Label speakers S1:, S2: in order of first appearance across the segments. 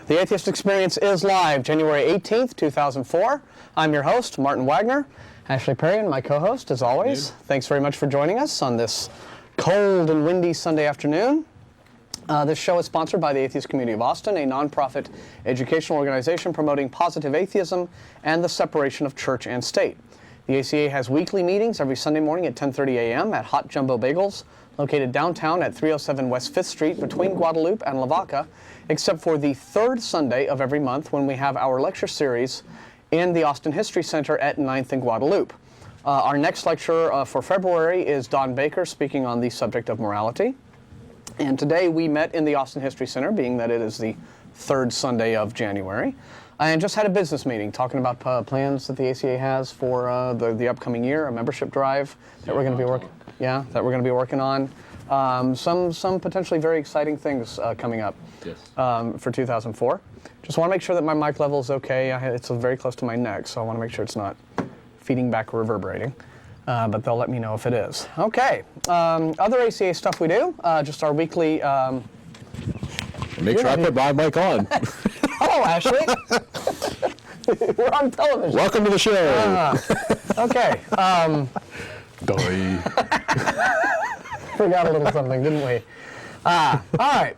S1: The Atheist Experience is live January 18th, 2004. I'm your host, Martin Wagner. Ashley Perrien, my co-host, as always. Thanks very much for joining us on this cold and windy Sunday afternoon. This show is sponsored by the Atheist Community of Austin, a nonprofit educational organization promoting positive atheism and the separation of church and state. The ACA has weekly meetings every Sunday morning at 10:30 a.m. at Hot Jumbo Bagels, located downtown at 307 West 5th Street between Guadalupe and Lavaca, except for the third Sunday of every month when we have our lecture series in the Austin History Center at 9th and Guadalupe. Our next lecture for February is Don Baker speaking on the subject of morality. And today we met in the Austin History Center, being that it is the third Sunday of January, and just had a business meeting talking about plans that the ACA has for the upcoming year, a membership drive that we're going to be working. Yeah, that we're going to be working on. Some potentially very exciting things coming up for 2004. Just want to make sure that my mic level is okay. It's very close to my neck, so I want to make sure it's not feeding back reverberating. But they'll let me know if it is. Okay, other ACA stuff we do, just our weekly...
S2: Make sure I put my mic on.
S1: Hello, Ashley. We're on television.
S2: Welcome to the show.
S1: Okay. Forgot a little something, didn't we? All right.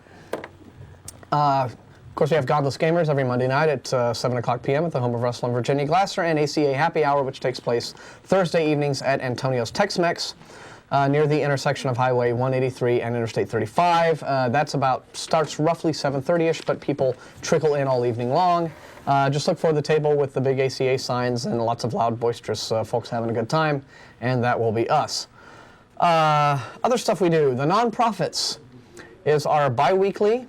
S1: Of course, we have Godless Gamers every Monday night at 7 o'clock p.m. at the home of Russell and Virginia Glasser, and ACA Happy Hour, which takes place Thursday evenings at Antonio's Tex-Mex near the intersection of Highway 183 and Interstate 35. Starts roughly 7:30ish, but people trickle in all evening long. Just look for the table with the big ACA signs and lots of loud, boisterous folks having a good time, and that will be us. Other stuff we do, the Nonprofits is our bi-weekly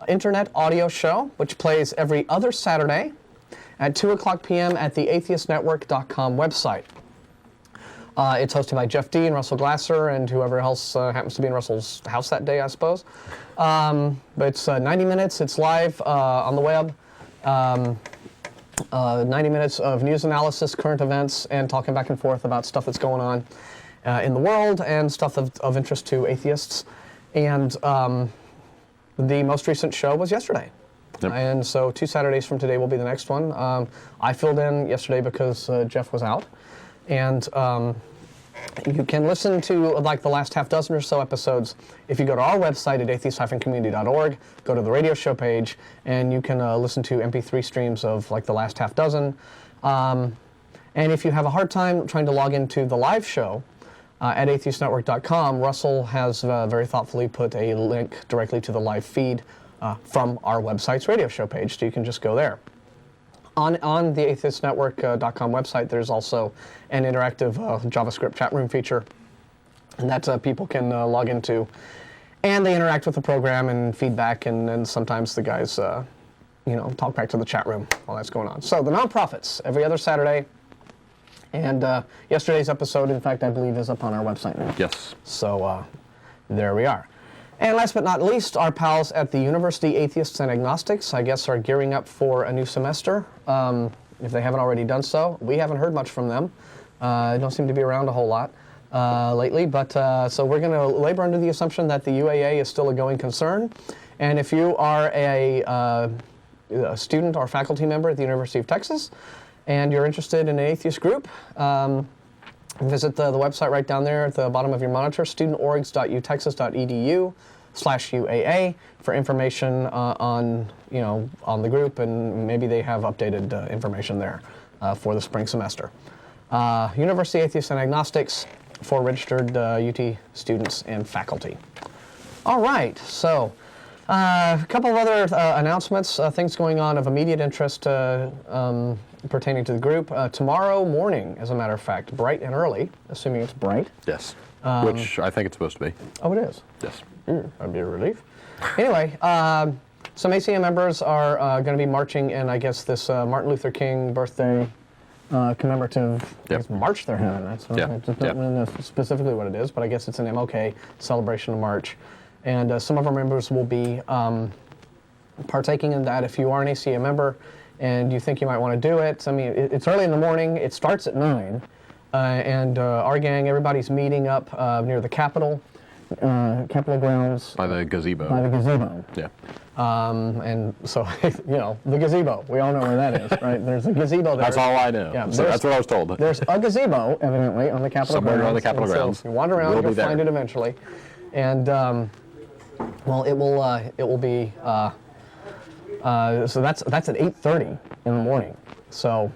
S1: internet audio show, which plays every other Saturday at 2 o'clock p.m. at the atheistnetwork.com website. It's hosted by Jeff D. and Russell Glasser and whoever else happens to be in Russell's house that day, I suppose. But it's 90 minutes, it's live on the web. 90 minutes of news analysis, current events, and talking back and forth about stuff that's going on in the world and stuff of interest to atheists. And the most recent show was yesterday. Yep. And so 2 Saturdays from today will be the next one. I filled in yesterday because Jeff was out. And you can listen to like the last half dozen or so episodes if you go to our website at atheist-community.org, go to the radio show page, and you can listen to MP3 streams of like the last half dozen. And if you have a hard time trying to log into the live show at atheistnetwork.com, Russell has very thoughtfully put a link directly to the live feed from our website's radio show page, so you can just go there. On the atheistnetwork.com website, there's also an interactive JavaScript chat room feature and that people can log into. And they interact with the program and feedback, and sometimes the guys talk back to the chat room while that's going on. So the Nonprofits, every other Saturday. And yesterday's episode, in fact, I believe is up on our website now.
S2: Yes.
S1: So there we are. And last but not least, our pals at the University Atheists and Agnostics, I guess, are gearing up for a new semester. If they haven't already done so, we haven't heard much from them. They don't seem to be around a whole lot lately. But so we're going to labor under the assumption that the UAA is still a going concern. And if you are a student or faculty member at the University of Texas and you're interested in an atheist group, visit the website right down there at the bottom of your monitor, studentorgs.utexas.edu/UAA for information on the group, and maybe they have updated information there for the spring semester. University Atheists and Agnostics for registered UT students and faculty. All right, so a couple of other announcements, things going on of immediate interest pertaining to the group. Tomorrow morning, as a matter of fact, bright and early, assuming it's bright.
S2: Yes, which I think it's supposed to be.
S1: Oh, it is?
S2: Yes.
S1: That'd be a relief. Anyway, some ACA members are going to be marching in, I guess, this Martin Luther King birthday commemorative march they're having. I don't know specifically what it is, but I guess it's an MLK celebration march. And some of our members will be partaking in that. If you are an ACA member and you think you might want to do it, I mean, it's early in the morning. It starts at 9. And our gang, everybody's meeting up near the Capitol Capitol grounds.
S2: By the gazebo.
S1: By the gazebo.
S2: Yeah.
S1: And so, the gazebo. We all know where that is, right? There's a gazebo there.
S2: That's all I know.
S1: Yeah,
S2: so that's what I was told.
S1: There's a gazebo, evidently, on the Capitol grounds.
S2: Somewhere on the Capitol grounds.
S1: So you wander around, you'll find it eventually. And, well, it will be, so that's at 8:30 in the morning. So,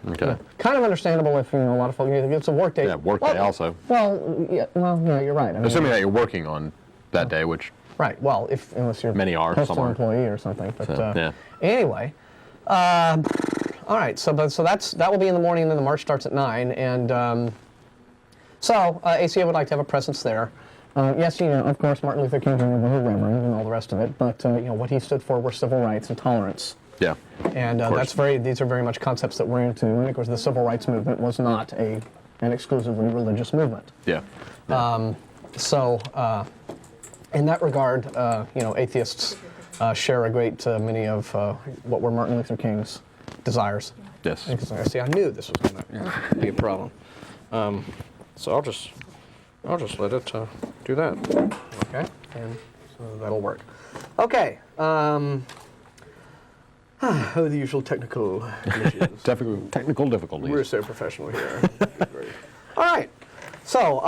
S1: kind of understandable if, a lot of folks, it's a work day.
S2: Yeah, work day also.
S1: Well, you're right. I mean,
S2: assuming that you're working on that day, which...
S1: Right, well, unless you're
S2: many are
S1: postal
S2: somewhere.
S1: employee or something. But
S2: yeah.
S1: Anyway, all right, so that will be in the morning, and then the march starts at 9. And so ACA would like to have a presence there. Yes, of course, Martin Luther King Jr. was a reverend and all the rest of it, but what he stood for were civil rights and tolerance.
S2: Yeah.
S1: And these are very much concepts that we're into. And of course, the civil rights movement was not an exclusively religious movement.
S2: Yeah.
S1: In that regard, atheists share a great many of what were Martin Luther King's desires.
S2: Yes.
S1: See, I knew this was going to be a problem. So I'll just let it do that. Okay, and so that'll work. Okay. The usual technical issues.
S2: Technical difficulties.
S1: We're so professional here. All right. So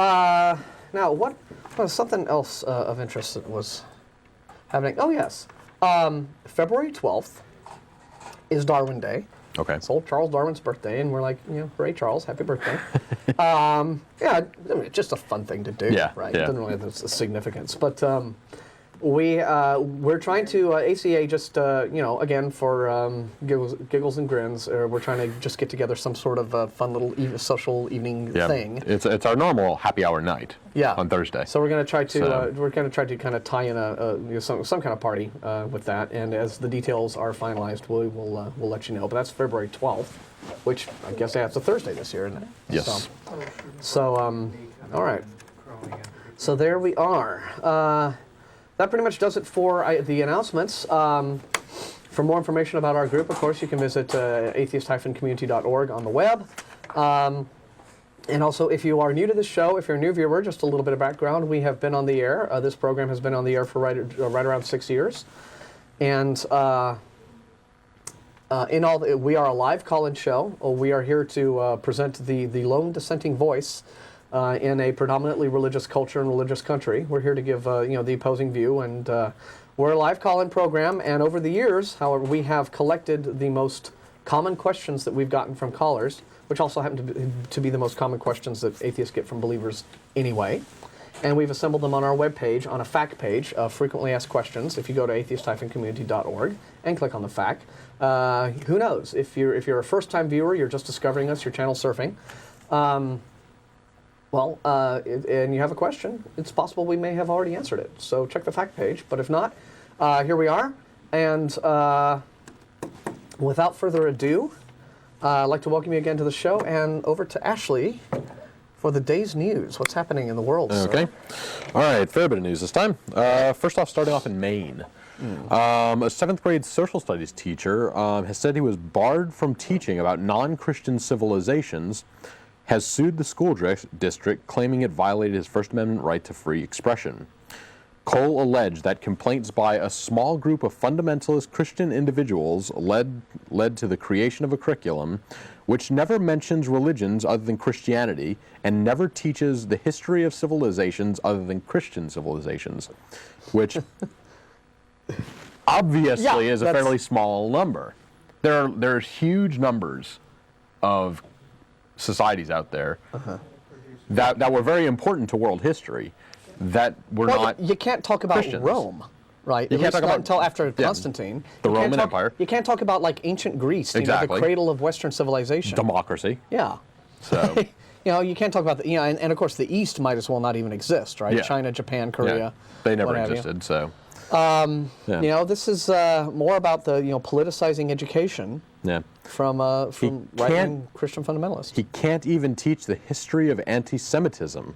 S1: now, what was something else of interest that was happening? Oh yes, February 12th is Darwin Day.
S2: Okay.
S1: It's old Charles Darwin's birthday, and we're like, hooray, Charles, happy birthday. Yeah, I mean, it's just a fun thing to do, right?
S2: Yeah.
S1: It doesn't really have a significance, but we're trying to ACA just again for giggles and grins. We're trying to just get together some sort of fun little social evening thing.
S2: It's our normal happy hour night.
S1: Yeah.
S2: On Thursday.
S1: So we're going to try to kind of tie in some kind of party with that, and as the details are finalized, we'll let you know. But that's February 12th, which I guess it's a Thursday this year, isn't it?
S2: Yes.
S1: So all right. So there we are. That pretty much does it for the announcements. For more information about our group, of course, you can visit atheist-community.org on the web. And also, if you are new to this show, if you're a new viewer, just a little bit of background, we have been on the air. This program has been on the air for right around 6 years. And we are a live call-in show. We are here to present the lone dissenting voice in a predominantly religious culture and religious country. We're here to give the opposing view, and we're a live call-in program. And over the years, however, we have collected the most common questions that we've gotten from callers, which also happen to be the most common questions that atheists get from believers anyway. And we've assembled them on our webpage, on a FAQ page of frequently asked questions. If you go to atheist-community.org and click on the FAQ, who knows? If you're a first-time viewer, you're just discovering us, you're channel surfing, and you have a question, it's possible we may have already answered it. So check the FAQ page. But if not, here we are. And without further ado, I'd like to welcome you again to the show, and over to Ashley for the day's news. What's happening in the world,
S2: Okay.
S1: sir?
S2: All right, fair bit of news this time. First off, starting off in Maine. A 7th grade social studies teacher has said he was barred from teaching about non-Christian civilizations, has sued the school district, claiming it violated his First Amendment right to free expression. Cole alleged that complaints by a small group of fundamentalist Christian individuals led to the creation of a curriculum which never mentions religions other than Christianity and never teaches the history of civilizations other than Christian civilizations, which obviously is a fairly small number. There's huge numbers of societies out there that were very important to world history that were not
S1: You can't talk about
S2: Christians.
S1: Rome, right?
S2: You can't talk about
S1: until after Constantine.
S2: The Roman Empire.
S1: You can't talk about like ancient Greece,
S2: Exactly.
S1: the cradle of Western civilization.
S2: democracy.
S1: Yeah.
S2: So
S1: you can't talk about and of course the East might as well not even exist, right?
S2: Yeah.
S1: China, Japan, Korea.
S2: they never
S1: what have you.
S2: existed. So
S1: This is more about the politicizing education from right-wing Christian fundamentalists.
S2: He can't even teach the history of anti-Semitism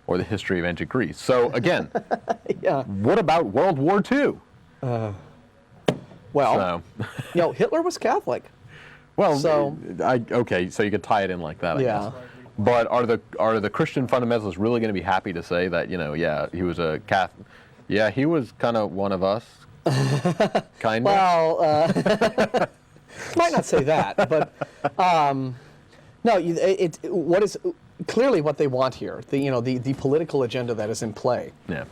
S2: or the history of ancient Greece. So again, what about World War II?
S1: Hitler was Catholic.
S2: Well,
S1: so
S2: so you could tie it in like that. I guess. But are the Christian fundamentalists really going to be happy to say that, yeah, he was a Catholic? Yeah, he was kind of one of us. Kind of.
S1: Well, might not say that, but no. What is clearly what they want here? The political agenda that is in play.
S2: Yeah.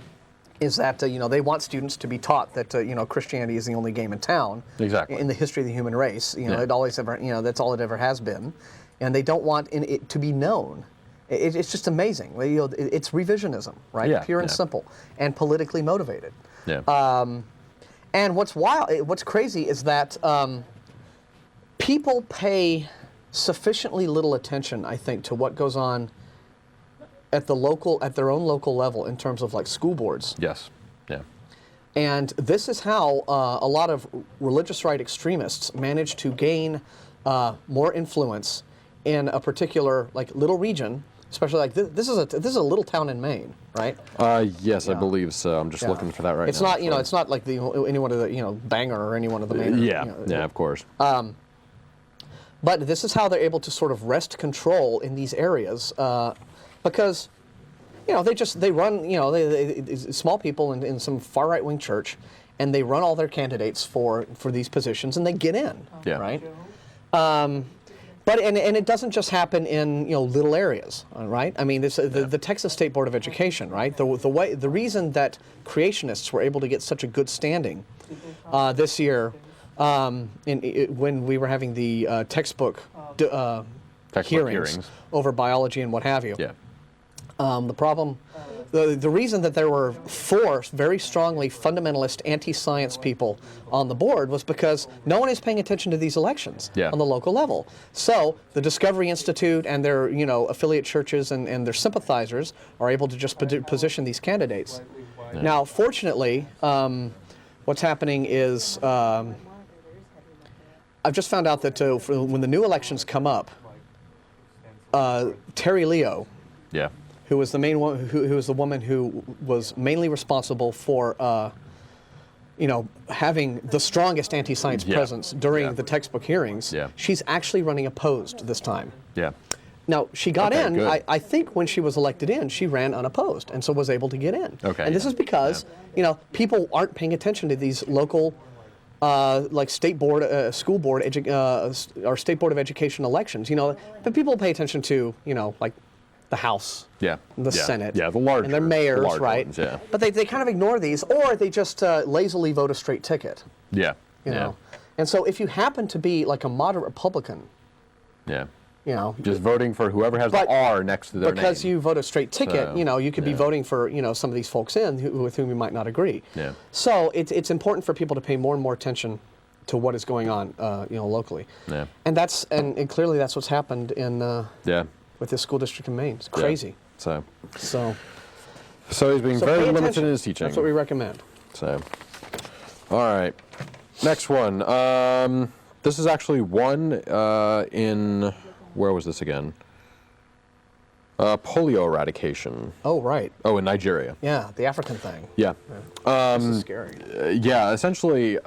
S1: Is that they want students to be taught that Christianity is the only game in town.
S2: Exactly.
S1: In the history of the human race,
S2: Yeah.
S1: it always ever that's all it ever has been, and they don't want it to be known. It's just amazing. It's revisionism, right?
S2: Yeah,
S1: Pure and
S2: yeah.
S1: simple, and politically motivated.
S2: Yeah.
S1: And what's crazy is that people pay sufficiently little attention, I think, to what goes on at their own local level in terms of like school boards.
S2: Yes. Yeah.
S1: And this is how a lot of religious right extremists manage to gain more influence in a particular like little region, especially like this is a little town in Maine, right?
S2: Yes, I believe so. I'm just looking for that right now.
S1: It's not it's not like any one of the Bangor or any one of the Maine.
S2: Yeah, of course.
S1: But this is how they're able to sort of wrest control in these areas because they run small people in some far right wing church, and they run all their candidates for these positions, and they get in,
S2: Yeah.
S1: right? But it doesn't just happen in little areas, right? I mean, the Texas State Board of Education, right? The reason that creationists were able to get such a good standing this year, when we were having the textbook hearings over biology and what have you.
S2: Yeah.
S1: The reason that there were 4 very strongly fundamentalist anti-science people on the board was because no one is paying attention to these elections on the local level. So the Discovery Institute and their affiliate churches and their sympathizers are able to just position these candidates. Yeah. Now, fortunately, what's happening is I've just found out that when the new elections come up, Terry Leo,
S2: Yeah.
S1: who was the main one, who was the woman who was mainly responsible for, having the strongest anti-science presence during the textbook hearings.
S2: Yeah.
S1: She's actually running opposed this time.
S2: Yeah.
S1: Now, she got in.
S2: Good.
S1: I think when she was elected in, she ran unopposed, and so was able to get in.
S2: Okay.
S1: And this is because people aren't paying attention to these local, like state board, school board, or state board of education elections. But people pay attention to like the House, the Senate,
S2: the large,
S1: and their mayors, right?
S2: Ones, yeah.
S1: But they kind of ignore these, or they just lazily vote a straight ticket.
S2: Yeah.
S1: You know. And so if you happen to be like a moderate Republican,
S2: just voting for whoever has the R next to their name.
S1: Because you vote a straight ticket, you could be voting for some of these folks with whom you might not agree.
S2: Yeah.
S1: So it's important for people to pay more and more attention to what is going on, locally.
S2: Yeah.
S1: And and clearly that's what's happened in with this school district in Maine. It's crazy.
S2: So
S1: he's
S2: being very limited in his teaching.
S1: That's what we recommend.
S2: So, all right. Next one. This is actually one in, where was this again? Polio eradication.
S1: Oh, right.
S2: Oh, in Nigeria.
S1: Yeah, the African thing.
S2: Yeah.
S1: This is scary.
S2: Essentially,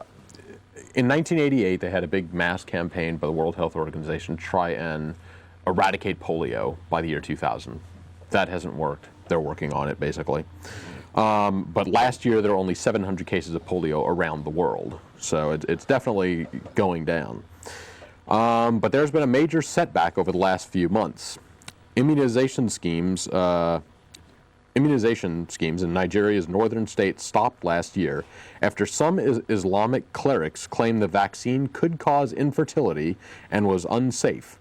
S2: in 1988, they had a big mass campaign by the World Health Organization to try and eradicate polio by the year 2000. That hasn't worked. They're working on it, basically. But last year, there were only 700 cases of polio around the world. So it's definitely going down. But there's been a major setback over the last few months. Immunization schemes in Nigeria's northern states stopped last year after some Islamic clerics claimed the vaccine could cause infertility and was unsafe.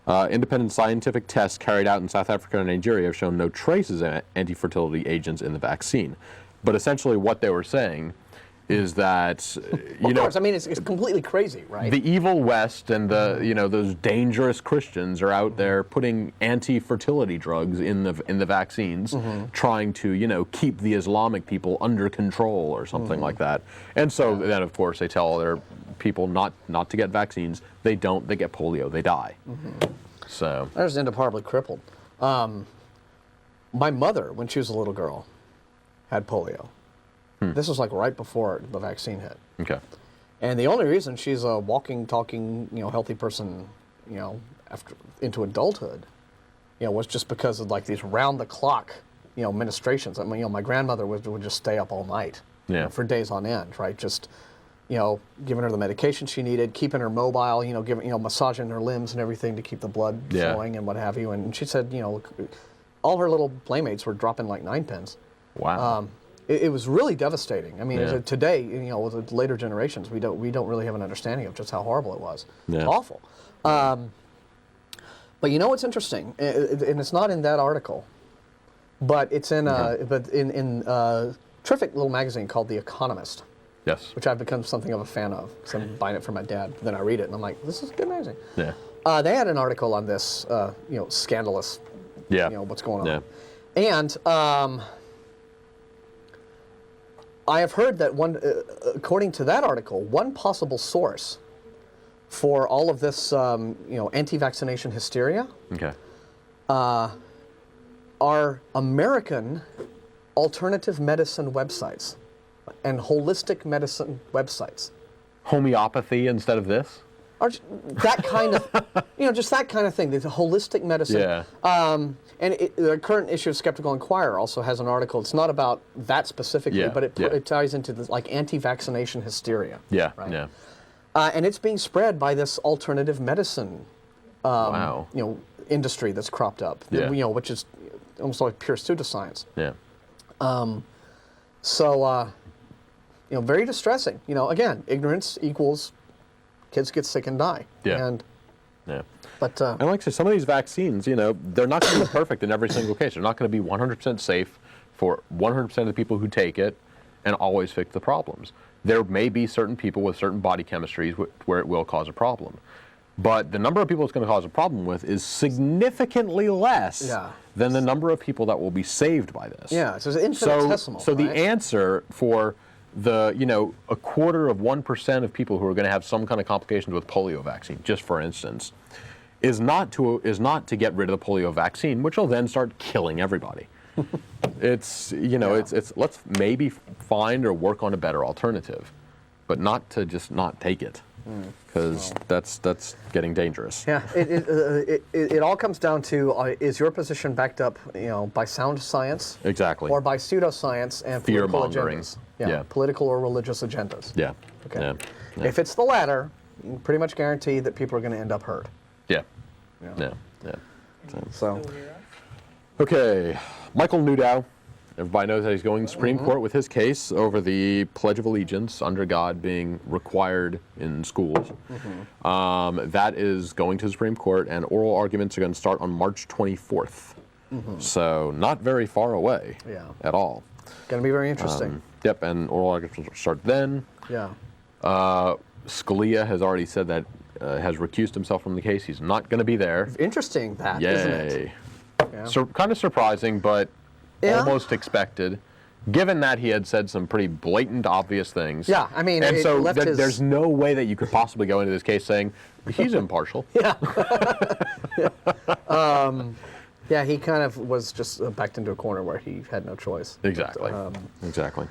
S2: Independent scientific tests carried out in South Africa and Nigeria have shown no traces of anti-fertility agents in the vaccine. But essentially what they were saying is that,
S1: Of course, I mean, it's completely crazy, right?
S2: the evil West and those dangerous Christians are out there putting anti-fertility drugs in the vaccines, trying to keep the Islamic people under control or something like that. And so then, of course, they tell their people not to get vaccines. They don't. They get polio. They die. So
S1: I just end up horribly crippled. My mother, when she was a little girl, had polio. This was like right before the vaccine hit.
S2: okay.
S1: And the only reason she's a walking, talking, healthy person, after into adulthood, was just because of like these round-the-clock, ministrations. I mean, my grandmother would just stay up all night, for days on end, right? Just, giving her the medication she needed, keeping her mobile, giving, massaging her limbs and everything to keep the blood flowing and what have you. And she said, all her little playmates were dropping like 9 pins.
S2: Wow.
S1: It was really devastating. I mean, today, with the later generations, we don't really have an understanding of just how horrible it was. It's awful. But what's interesting, and it's not in that article, but it's in a terrific little magazine called The Economist.
S2: Yes.
S1: Which I've become something of a fan of, because I'm buying it for my dad. Then I read it, and I'm like, this is a good magazine.
S2: Yeah.
S1: They had an article on this, scandalous, what's going on.
S2: Yeah.
S1: And I have heard that according to that article, one possible source for all of this, anti-vaccination hysteria, are American alternative medicine websites and holistic medicine websites.
S2: Homeopathy instead of this?
S1: Or that kind of, just that kind of thing. There's a holistic medicine.
S2: Yeah.
S1: And the current issue of Skeptical Inquirer also has an article. It's not about that specifically, but it ties into this like anti-vaccination hysteria.
S2: Yeah.
S1: Right?
S2: Yeah.
S1: And it's being spread by this alternative medicine, industry that's cropped up. Which is almost like pure pseudoscience.
S2: Yeah.
S1: So, very distressing. Again, ignorance equals kids get sick and die.
S2: Yeah.
S1: And
S2: like I said, some of these vaccines, they're not going to be perfect in every single case. They're not going to be 100% safe for 100% of the people who take it and always fix the problems. There may be certain people with certain body chemistries where it will cause a problem. But the number of people it's going to cause a problem with is significantly less than the number of people that will be saved by this.
S1: Yeah, so it's infinitesimal.
S2: So the answer for the, 0.25% of people who are going to have some kind of complications with polio vaccine, just for instance, is not to get rid of the polio vaccine, which will then start killing everybody. It's let's maybe find or work on a better alternative, but not to just not take it, because that's getting dangerous.
S1: Yeah, it all comes down to is your position backed up, by sound science?
S2: Exactly.
S1: Or by pseudoscience and political agendas?
S2: Yeah.
S1: Political or religious agendas.
S2: Yeah.
S1: Okay.
S2: Yeah.
S1: If it's the latter, you can pretty much guarantee that people are going to end up hurt.
S2: Yeah.
S1: Yeah. So.
S2: Okay, Michael Newdow. Everybody knows that he's going to the Supreme Court with his case over the Pledge of Allegiance under God being required in schools. That is going to the Supreme Court, and oral arguments are going to start on March 24th. So not very far away at all.
S1: Going to be very interesting.
S2: Yep, and oral arguments will start then.
S1: Yeah.
S2: Scalia has already said that has recused himself from the case. He's not going to be there.
S1: Interesting that, isn't it? Yeah.
S2: So kind of surprising, but almost expected, given that he had said some pretty blatant, obvious things.
S1: Yeah, I mean,
S2: and so there's no way that you could possibly go into this case saying he's impartial.
S1: Yeah. Yeah, he kind of was just backed into a corner where he had no choice.
S2: Exactly. Exactly.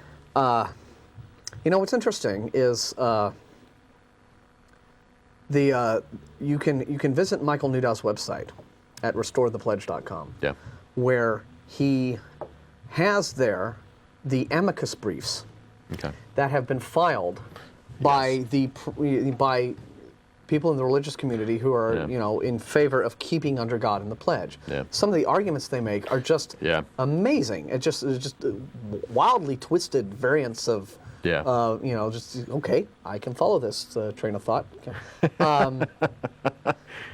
S1: What's interesting is you can visit Michael Newdow's website at restorethepledge.com.
S2: Yeah.
S1: Where he has there the amicus briefs that have been filed by by people in the religious community who are in favor of keeping under God in the pledge.
S2: Yeah.
S1: Some of the arguments they make are just amazing. It's just wildly twisted variants of I can follow this train of thought.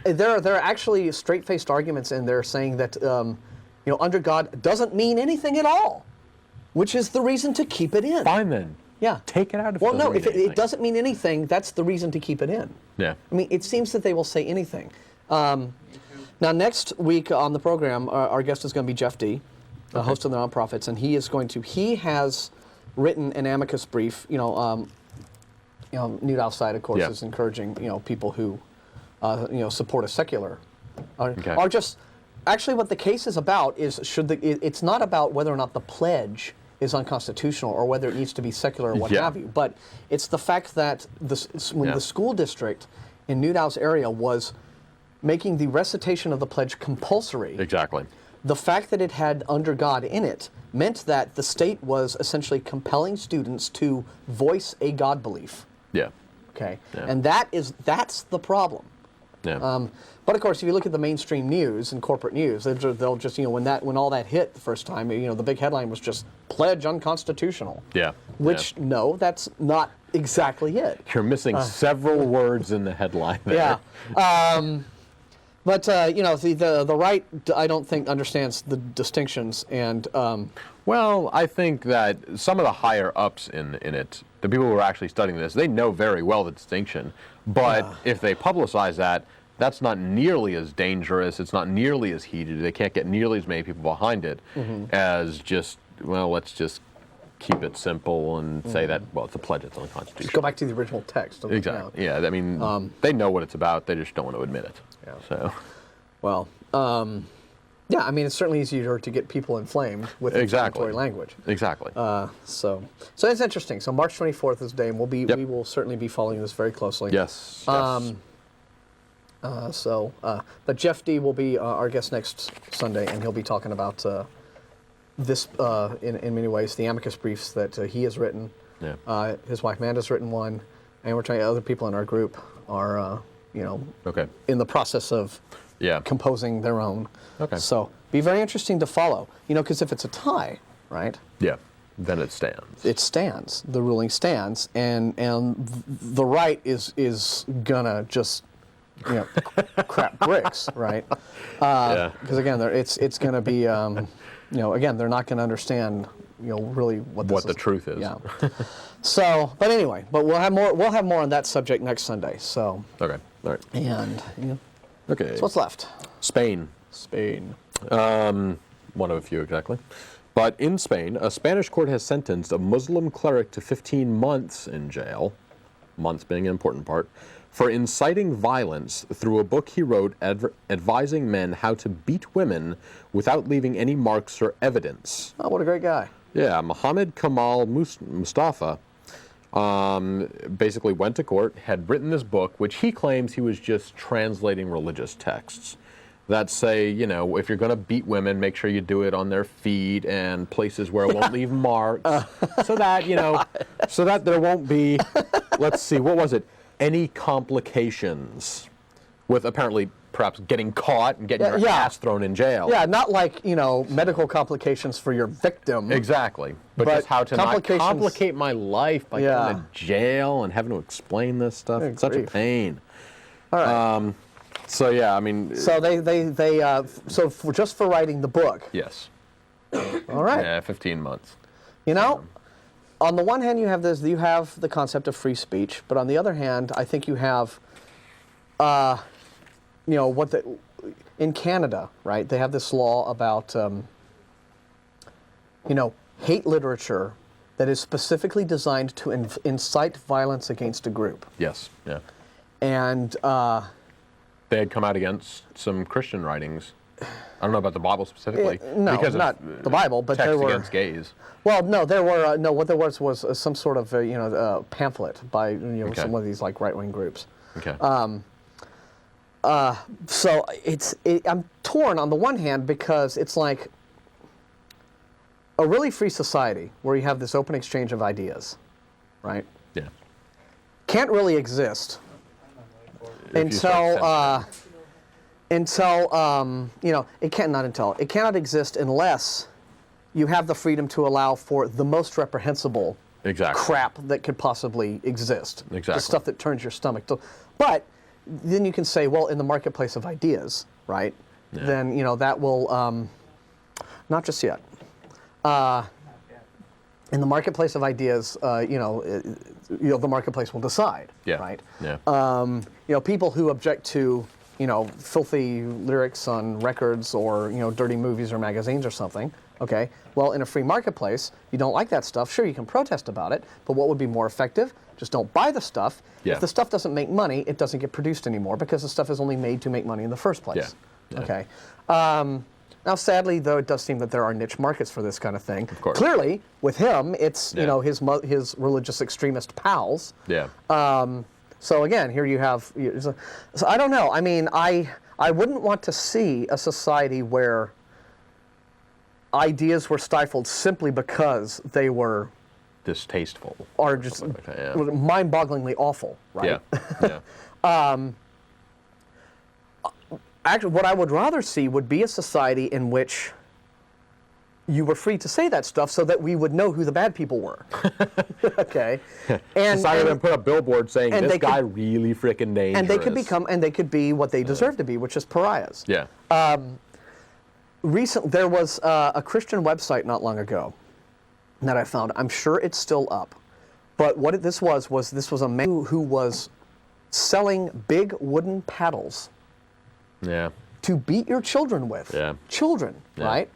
S1: There are actually straight-faced arguments in there saying that under God doesn't mean anything at all, which is the reason to keep it in.
S2: Fine then.
S1: Yeah.
S2: Take it out
S1: Well, no, if it doesn't mean anything, that's the reason to keep it in.
S2: Yeah.
S1: I mean, it seems that they will say anything. Now, next week on the program, our guest is going to be Jeff D., the host of the Nonprofits, and he has written an amicus brief. Newt Outside, of course, is encouraging people who support a secular, or just actually what the case is about is it's not about whether or not the pledge is unconstitutional or whether it needs to be secular or what have you, but it's the fact that when the school district in Newdow's area was making the recitation of the pledge compulsory.
S2: Exactly.
S1: The fact that it had "under God" in it meant that the state was essentially compelling students to voice a God belief.
S2: Yeah.
S1: Okay,
S2: Yeah.
S1: and that's the problem.
S2: Yeah.
S1: But of course, if you look at the mainstream news and corporate news, they'll just, when all that hit the first time, the big headline was just "Pledge unconstitutional."
S2: Yeah.
S1: Which no, that's not exactly it.
S2: You're missing several words in the headline there.
S1: Yeah. But the right, I don't think, understands the distinctions, and
S2: Well, I think that some of the higher ups in it, the people who are actually studying this, they know very well the distinction. But if they publicize that, that's not nearly as dangerous. It's not nearly as heated. They can't get nearly as many people behind it as just, well, let's just keep it simple and say that, well, it's a pledge, it's unconstitutional.
S1: just go back to the original text.
S2: Exactly. Yeah. I mean, they know what it's about. They just don't want to admit it.
S1: Yeah.
S2: So.
S1: Well, yeah, I mean, it's certainly easier to get people inflamed with inflammatory language.
S2: Exactly.
S1: So it's interesting. So March 24th is the day, and we will certainly be following this very closely.
S2: Yes.
S1: But Jeff D will be our guest next Sunday, and he'll be talking about this in many ways, the amicus briefs that he has written.
S2: Yeah.
S1: His wife Amanda's written one, and we're trying. Other people in our group are,
S2: Okay.
S1: in the process of composing their own.
S2: Okay.
S1: So be very interesting to follow. Because if it's a tie, right?
S2: Yeah. Then it stands.
S1: It stands. The ruling stands, and the right is gonna just crap bricks, right? Because again, it's gonna be again, they're not gonna understand really what
S2: the truth is.
S1: Yeah. So, but anyway, we'll have more on that subject next Sunday. So.
S2: Okay. All right.
S1: And
S2: Okay.
S1: So what's left?
S2: Spain. One of a few exactly. But in Spain, a Spanish court has sentenced a Muslim cleric to 15 months in jail, months being an important part, for inciting violence through a book he wrote advising men how to beat women without leaving any marks or evidence.
S1: Oh, what a great guy.
S2: Yeah, Mohammed Kamal Mustafa basically went to court, had written this book, which he claims he was just translating religious texts that say, if you're going to beat women, make sure you do it on their feet and places where it won't leave marks, so that there won't be, let's see, what was it? Any complications with apparently perhaps getting caught and getting your ass thrown in jail.
S1: Yeah, not like, medical complications for your victim.
S2: Exactly. But just how to not complicate my life by going to jail and having to explain this stuff. It's such a pain.
S1: All right.
S2: So yeah, I mean.
S1: So just for writing the book.
S2: Yes.
S1: All right.
S2: Yeah, 15 months.
S1: On the one hand, you have the concept of free speech, but on the other hand, I think you have, in Canada, right? They have this law about, hate literature that is specifically designed to incite violence against a group.
S2: Yes. Yeah.
S1: And
S2: they had come out against some Christian writings. I don't know about the Bible specifically.
S1: No,
S2: because
S1: not the Bible, but
S2: text
S1: there were
S2: against gays.
S1: Well, no, there were what there was some sort of pamphlet by some of these like right-wing groups.
S2: Okay.
S1: So I'm torn on the one hand because it's like a really free society where you have this open exchange of ideas, right?
S2: Yeah.
S1: Can't really exist until it cannot exist unless you have the freedom to allow for the most reprehensible crap that could possibly exist.
S2: Exactly.
S1: The stuff that turns your stomach. But then you can say, well, in the marketplace of ideas, right?
S2: Yeah.
S1: Then that will not just yet. In the marketplace of ideas, the marketplace will decide, right?
S2: Yeah.
S1: People who object to, filthy lyrics on records or, dirty movies or magazines or something, okay? Well, in a free marketplace, you don't like that stuff. Sure, you can protest about it, but what would be more effective? Just don't buy the stuff.
S2: Yeah.
S1: If the stuff doesn't make money, it doesn't get produced anymore because the stuff is only made to make money in the first place.
S2: Yeah.
S1: Okay. Now, sadly, though, it does seem that there are niche markets for this kind of thing.
S2: Of course.
S1: Clearly, with him, it's his religious extremist pals.
S2: Yeah.
S1: So again, here you have. So I don't know. I mean, I I wouldn't want to see a society where ideas were stifled simply because they were
S2: distasteful
S1: or just mind-bogglingly awful, right?
S2: Yeah.
S1: Actually, what I would rather see would be a society in which you were free to say that stuff so that we would know who the bad people were. Okay.
S2: Society then put up billboards saying this guy
S1: could,
S2: really freaking dangerous.
S1: And they could be what they deserve to be, which is pariahs.
S2: Yeah.
S1: There was a Christian website not long ago that I found. I'm sure it's still up. But what this was a man who was selling big wooden paddles to beat your children with.
S2: Yeah.
S1: Children, right?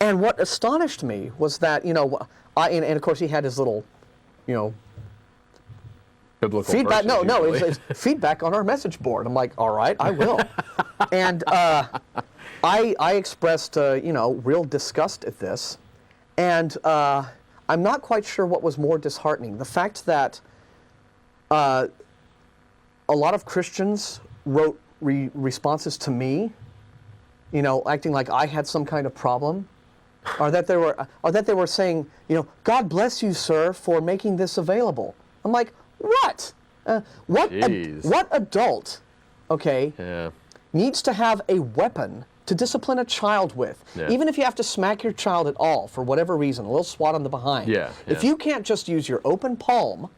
S1: And what astonished me was that, and of course he had his little,
S2: biblical
S1: feedback.
S2: verses,
S1: It's feedback on our message board. I'm like, all right, I will. And I expressed, real disgust at this, and I'm not quite sure what was more disheartening: the fact that a lot of Christians wrote responses to me, acting like I had some kind of problem. Or that they were saying, God bless you, sir, for making this available. I'm like, what? What adult, needs to have a weapon to discipline a child with?
S2: Yeah.
S1: Even if you have to smack your child at all for whatever reason, a little swat on the behind. If you can't just use your open palm,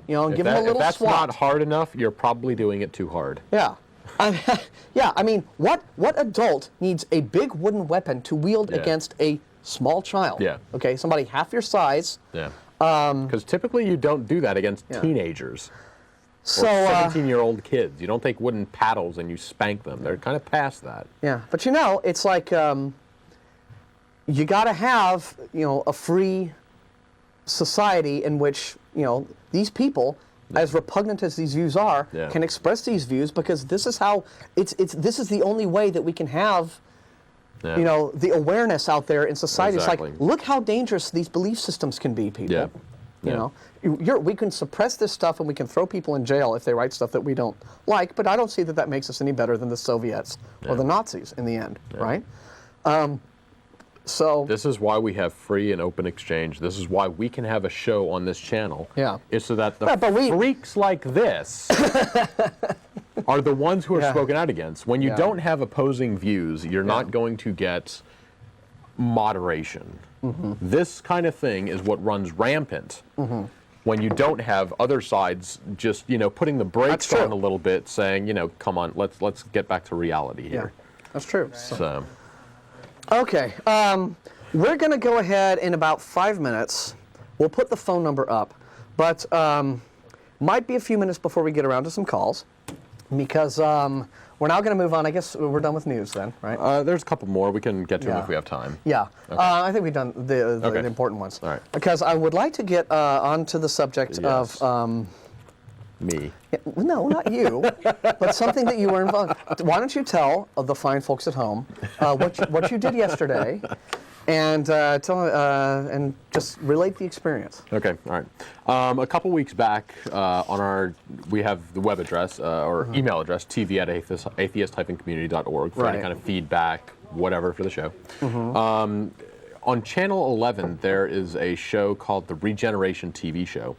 S1: and give him a little
S2: if that's
S1: swat.
S2: not hard enough, you're probably doing it too hard.
S1: Yeah. I mean, what adult needs a big wooden weapon to wield against a small child?
S2: Yeah.
S1: Okay, somebody half your size.
S2: Yeah. Because typically you don't do that against teenagers
S1: So,
S2: or 17-year-old kids. You don't take wooden paddles and you spank them. They're kind of past that.
S1: Yeah, but it's like you got to have a free society in which these people, as repugnant as these views are, can express these views, because this is how this is the only way that we can have the awareness out there in society.
S2: Exactly.
S1: It's like, look how dangerous these belief systems can be, people. We can suppress this stuff and we can throw people in jail if they write stuff that we don't like, but I don't see that makes us any better than the Soviets or the Nazis in the end, right? So
S2: this is why we have free and open exchange. This is why we can have a show on this channel. Is so that the freaks like this are the ones who are spoken out against. When you don't have opposing views, you're not going to get moderation. This kind of thing is what runs rampant when you don't have other sides just putting the brakes on a little bit, saying come on, let's get back to reality here.
S1: That's true.
S2: So.
S1: Okay, we're going to go ahead in about 5 minutes. We'll put the phone number up, but might be a few minutes before we get around to some calls, because we're now going to move on. I guess we're done with news then, right?
S2: There's a couple more. We can get to them if we have time.
S1: Yeah, I think we've done the important ones.
S2: All right.
S1: Because I would like to get onto the subject of...
S2: Me.
S1: No, not you, but something that you were involved. Why don't you tell the fine folks at home what you did yesterday, and and just relate the experience.
S2: Okay, all right. A couple weeks back, we have the web address or email address, tv@atheist-community.org for any kind of feedback, whatever for the show. On Channel 11, there is a show called the Regeneration TV show.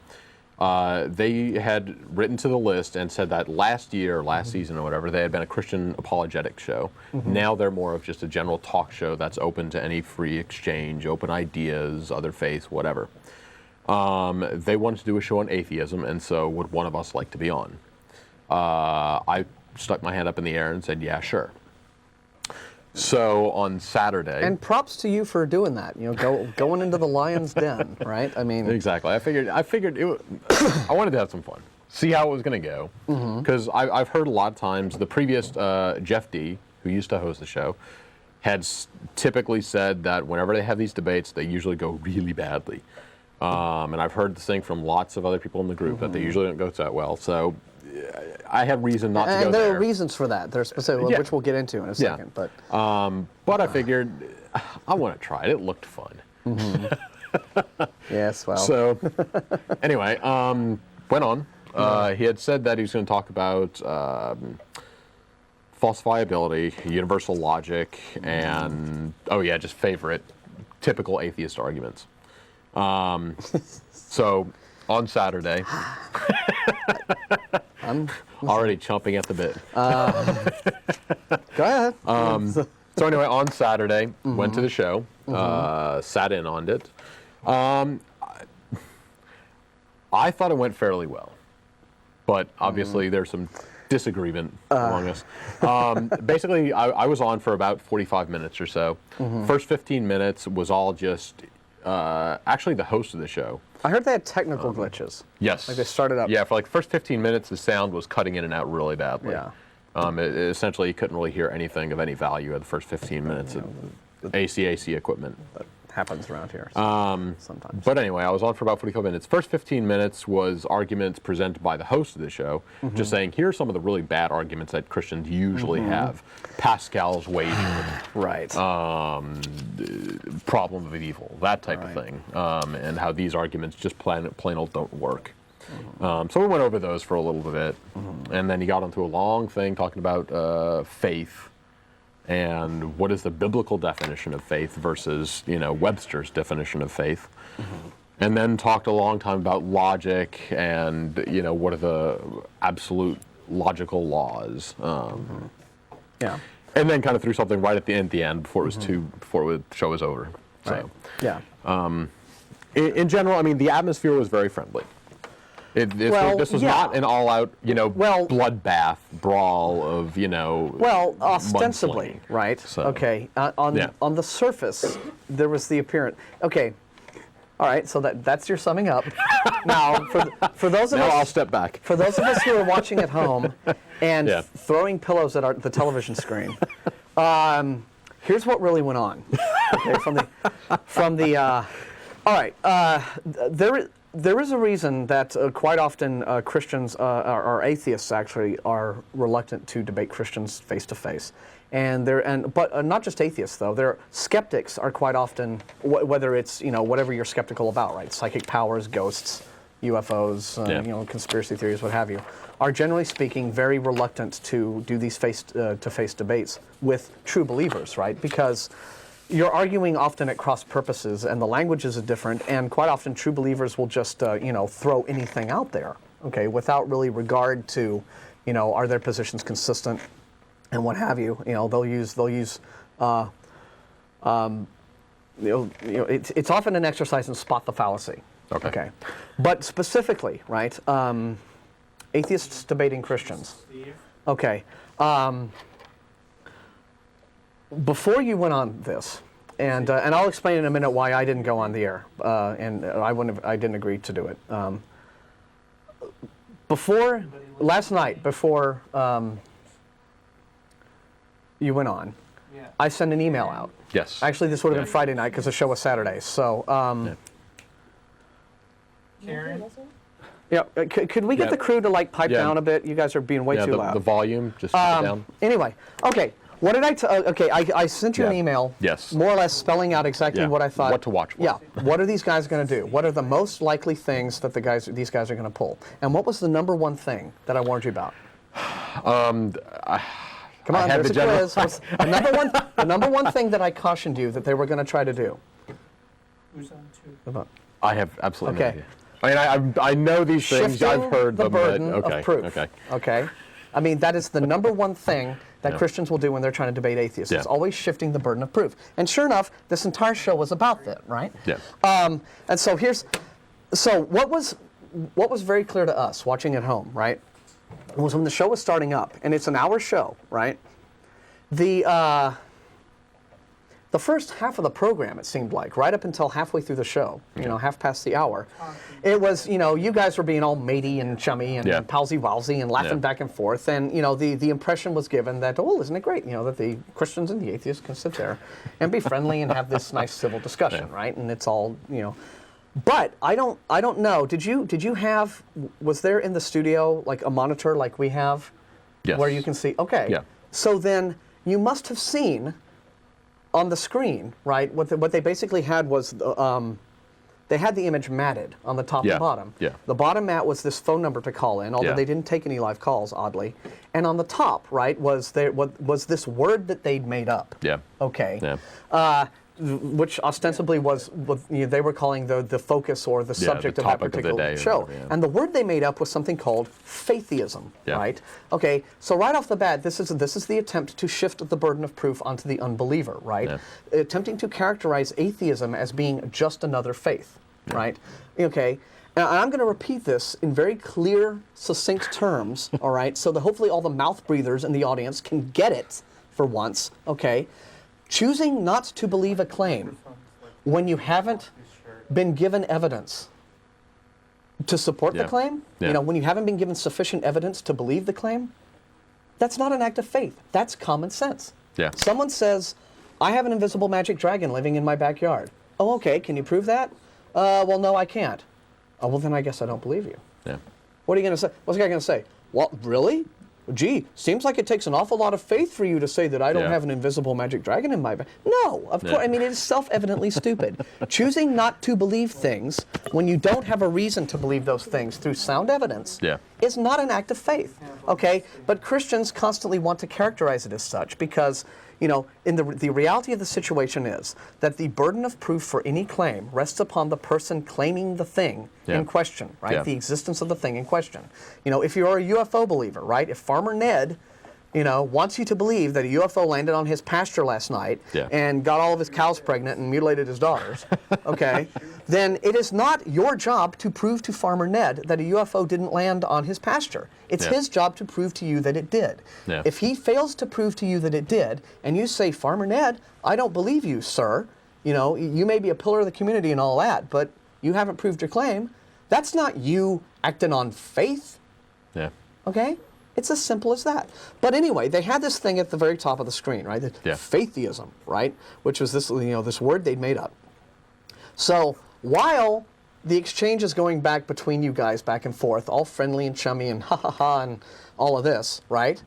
S2: They had written to the list and said that last season or whatever, they had been a Christian apologetic show. Now they're more of just a general talk show that's open to any free exchange, open ideas, other faiths, whatever. They wanted to do a show on atheism, and so would one of us like to be on? I stuck my hand up in the air and said, yeah, sure. So on Saturday,
S1: and props to you for doing that. Going into the lion's den, right? I mean,
S2: exactly. I figured I wanted to have some fun, see how it was going to go, because I've heard a lot of times the previous Jeff D, who used to host the show, had typically said that whenever they have these debates, they usually go really badly, and I've heard this thing from lots of other people in the group that they usually don't go that well. So I have reason not to go there.
S1: And there are reasons for that. They're specific, which we'll get into in a second. But
S2: I figured I want to try it. It looked fun.
S1: Yes, well.
S2: So anyway, went on. He had said that he was going to talk about falsifiability, universal logic, and just favorite typical atheist arguments. So on Saturday, I'm already chomping at the bit.
S1: Go ahead.
S2: So anyway, on Saturday, went to the show, sat in on it. I thought it went fairly well, but obviously there's some disagreement among us. Basically, I was on for about 45 minutes or so. First 15 minutes was all just, actually the host of the show.
S1: I heard they had technical glitches.
S2: Yes.
S1: Like they started up.
S2: Yeah, for like first 15 minutes, the sound was cutting in and out really badly.
S1: Yeah.
S2: Essentially, you couldn't really hear anything of any value at the first 15 minutes of AC equipment.
S1: That happens around here sometimes.
S2: But anyway, I was on for about 45 minutes. First 15 minutes was arguments presented by the host of the show, just saying, here are some of the really bad arguments that Christians usually have. Pascal's wager.
S1: Right.
S2: Problem of evil, that type of thing. And how these arguments just plain old don't work. So we went over those for a little bit. And then he got onto a long thing talking about faith. And what is the biblical definition of faith versus, Webster's definition of faith? And then talked a long time about logic and, what are the absolute logical laws.
S1: Yeah.
S2: And then kind of threw something right at the end before it was before the show was over. So,
S1: Right. Yeah.
S2: In general, I mean, the atmosphere was very friendly. This was not an all-out, bloodbath brawl of,
S1: Well, ostensibly,
S2: mudslinging.
S1: right?
S2: So,
S1: okay. On the surface, there was the appearance. Okay. All right. So that's your summing up. Now, for those of
S2: now
S1: us,
S2: I'll step back.
S1: For those of us who are watching at home and throwing pillows at the television screen, here's what really went on. Okay, all right. There is a reason that quite often Christians or atheists actually are reluctant to debate Christians face to face, but not just atheists though. Their skeptics are quite often whether it's whatever you're skeptical about, right? Psychic powers, ghosts, UFOs, conspiracy theories, what have you, are generally speaking very reluctant to do these face-to-face debates with true believers, right? Because you're arguing often at cross purposes, and the languages are different, and quite often true believers will just, throw anything out there, okay, without really regard to, are their positions consistent, and what have you. They'll use. It's often an exercise in spot the fallacy. Okay. But specifically, right? Atheists debating Christians. Okay. Before you went on this, and I'll explain in a minute why I didn't go on the air, and I didn't agree to do it. Last night, before you went on, I sent an email out.
S2: Yes.
S1: Actually, this would have been Friday night because the show was Saturday. So,
S3: Karen?
S1: yeah, could we get the crew to pipe down a bit? You guys are being way too loud.
S2: The volume, just turn it down.
S1: Anyway, okay. What did I sent you an email,
S2: Yes.
S1: more or less spelling out exactly what I thought.
S2: What to watch for.
S1: Yeah, what are these guys going to do? What are the most likely things that these guys are going to pull? And what was the number one thing that I warned you about? Come on, there's a quiz. What's the number one thing that I cautioned you that they were going to try to do?
S3: Who's on two?
S2: I have absolutely no idea. I mean, I know these things.
S1: Shifting
S2: I've heard
S1: the
S2: them,
S1: burden
S2: but
S1: of proof. Okay. I mean, that is the number one thing that Christians will do when they're trying to debate atheists. It's always shifting the burden of proof. And sure enough, this entire show was about that, right?
S2: Yeah.
S1: And so what was very clear to us watching at home, right, was when the show was starting up, and it's an hour show, right? The first half of the program, it seemed like, right up until halfway through the show, half past the hour, it was, you guys were being all matey and chummy and palsy-walsy and laughing back and forth, and, the impression was given that, oh, isn't it great, that the Christians and the atheists can sit there and be friendly and have this nice civil discussion, right? And it's all, But I don't know. Was there in the studio like a monitor like we have?
S2: Yes.
S1: Where you can see? Okay.
S2: Yeah.
S1: So then you must have seen on the screen, right? What they basically had was the they had the image matted on the top
S2: Yeah,
S1: and bottom.
S2: yeah.
S1: The bottom mat was this phone number to call in, although
S2: Yeah.
S1: they didn't take any live calls, oddly. And on the top, right, was this word that they'd made up.
S2: Yeah.
S1: Okay.
S2: Yeah.
S1: Which ostensibly was what they were calling the focus or the subject
S2: the
S1: of that
S2: topic of the
S1: particular
S2: day or
S1: show.
S2: whatever, yeah.
S1: And the word they made up was something called Faitheism,
S2: Yeah.
S1: right? Okay, so right off the bat, this is the attempt to shift the burden of proof onto the unbeliever, right?
S2: Yeah.
S1: Attempting to characterize atheism as being just another faith, right? Okay. Now, I'm going to repeat this in very clear, succinct terms, all right, so that hopefully all the mouth breathers in the audience can get it for once, okay? Choosing not to believe a claim when you haven't been given evidence to support the
S2: Yeah.
S1: claim,
S2: Yeah.
S1: when you haven't been given sufficient evidence to believe the claim, that's not an act of faith. That's common sense.
S2: Yeah.
S1: Someone says, I have an invisible magic dragon living in my backyard. Oh, okay, can you prove that? Well, no, I can't. Oh, well, then I guess I don't believe you.
S2: Yeah.
S1: What are you going to say? What's the guy going to say? Well, really? Gee, seems like it takes an awful lot of faith for you to say that I don't
S2: Yeah.
S1: have an invisible magic dragon in my back. No, of
S2: Yeah.
S1: course. I mean, it is self-evidently stupid. Choosing not to believe things when you don't have a reason to believe those things through sound evidence
S2: Yeah.
S1: is not an act of faith. Okay? But Christians constantly want to characterize it as such because, in the reality of the situation is that the burden of proof for any claim rests upon the person claiming the thing
S2: Yeah.
S1: in question, right?
S2: Yeah.
S1: The existence of the thing in question. If you're a UFO believer, right? If Farmer Ned, wants you to believe that a UFO landed on his pasture last night
S2: Yeah.
S1: and got all of his cows pregnant and mutilated his daughters, okay, then it is not your job to prove to Farmer Ned that a UFO didn't land on his pasture. It's
S2: Yeah.
S1: his job to prove to you that it did.
S2: Yeah.
S1: If he fails to prove to you that it did, and you say, Farmer Ned, I don't believe you, sir, you may be a pillar of the community and all that, but you haven't proved your claim, that's not you acting on faith.
S2: Yeah.
S1: Okay? It's as simple as that. But anyway, they had this thing at the very top of the screen, right?
S2: Yeah.
S1: Faitheism, right? Which was this, this word they'd made up. So while the exchange is going back between you guys, back and forth, all friendly and chummy and ha ha ha and all of this, right?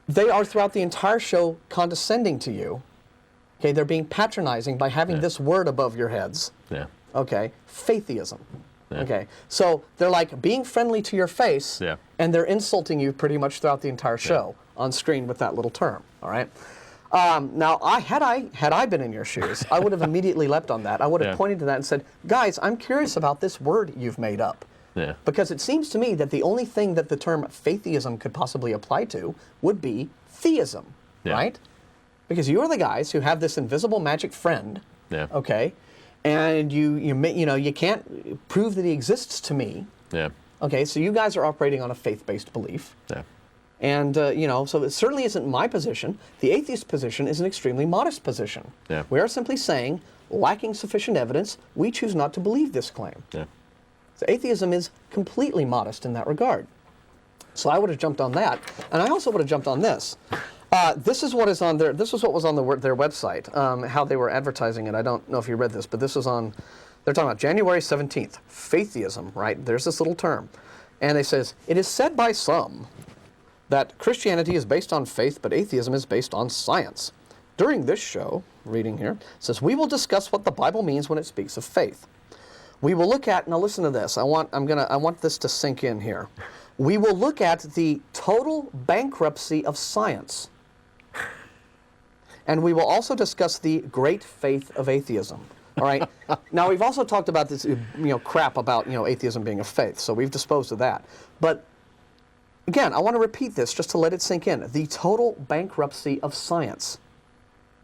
S1: They are throughout the entire show condescending to you. Okay, they're being patronizing by having
S2: Yeah.
S1: this word above your heads.
S2: Yeah.
S1: Okay, Faitheism.
S2: Yeah.
S1: Okay, so they're like being friendly to your face,
S2: Yeah.
S1: and they're insulting you pretty much throughout the entire show on screen with that little term. All right. Now, had I been in your shoes, I would have immediately leapt on that. I would have
S2: Yeah.
S1: pointed to that and said, "Guys, I'm curious about this word you've made up."
S2: Yeah.
S1: Because it seems to me that the only thing that the term Faitheism could possibly apply to would be theism,
S2: Yeah.
S1: right? Because you are the guys who have this invisible magic friend,
S2: Yeah.
S1: okay, and you can't prove that he exists to me,
S2: Yeah.
S1: okay. So you guys are operating on a faith-based belief,
S2: Yeah.
S1: and so it certainly isn't my position. The atheist position is an extremely modest position.
S2: Yeah.
S1: We are simply saying, lacking sufficient evidence, we choose not to believe this claim.
S2: Yeah.
S1: So atheism is completely modest in that regard. So I would have jumped on that, and I also would have jumped on this. This is what is on their. This was what was on their website. How they were advertising it. I don't know if you read this, but this was on. They're talking about January 17th. Faitheism, right? There's this little term, and it says it is said by some that Christianity is based on faith, but atheism is based on science. During this show, reading here, it says we will discuss what the Bible means when it speaks of faith. We will look at, now listen to this, I want this to sink in here. We will look at the total bankruptcy of science. And we will also discuss the great faith of atheism. All right. Now we've also talked about this, crap about, atheism being a faith. So we've disposed of that. But again, I want to repeat this just to let it sink in. The total bankruptcy of science.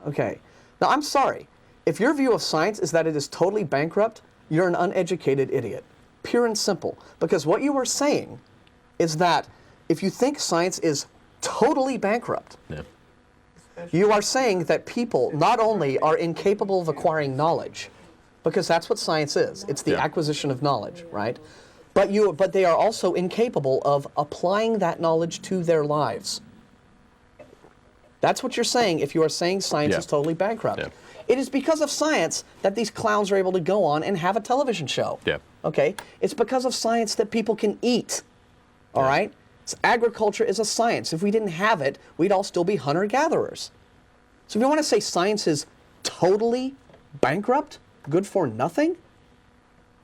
S1: Okay. Now I'm sorry. If your view of science is that it is totally bankrupt, you're an uneducated idiot. Pure and simple. Because what you are saying is that if you think science is totally bankrupt,
S2: Yeah.
S1: you are saying that people not only are incapable of acquiring knowledge, because that's what science is. It's the
S2: Yeah.
S1: acquisition of knowledge, right? But they are also incapable of applying that knowledge to their lives. That's what you're saying if you are saying science
S2: Yeah.
S1: is totally bankrupt.
S2: Yeah.
S1: It is because of science that these clowns are able to go on and have a television show.
S2: Yeah.
S1: Okay? It's because of science that people can eat. All
S2: Yeah.
S1: right? So agriculture is a science. If we didn't have it, we'd all still be hunter-gatherers. So if you want to say science is totally bankrupt, good for nothing,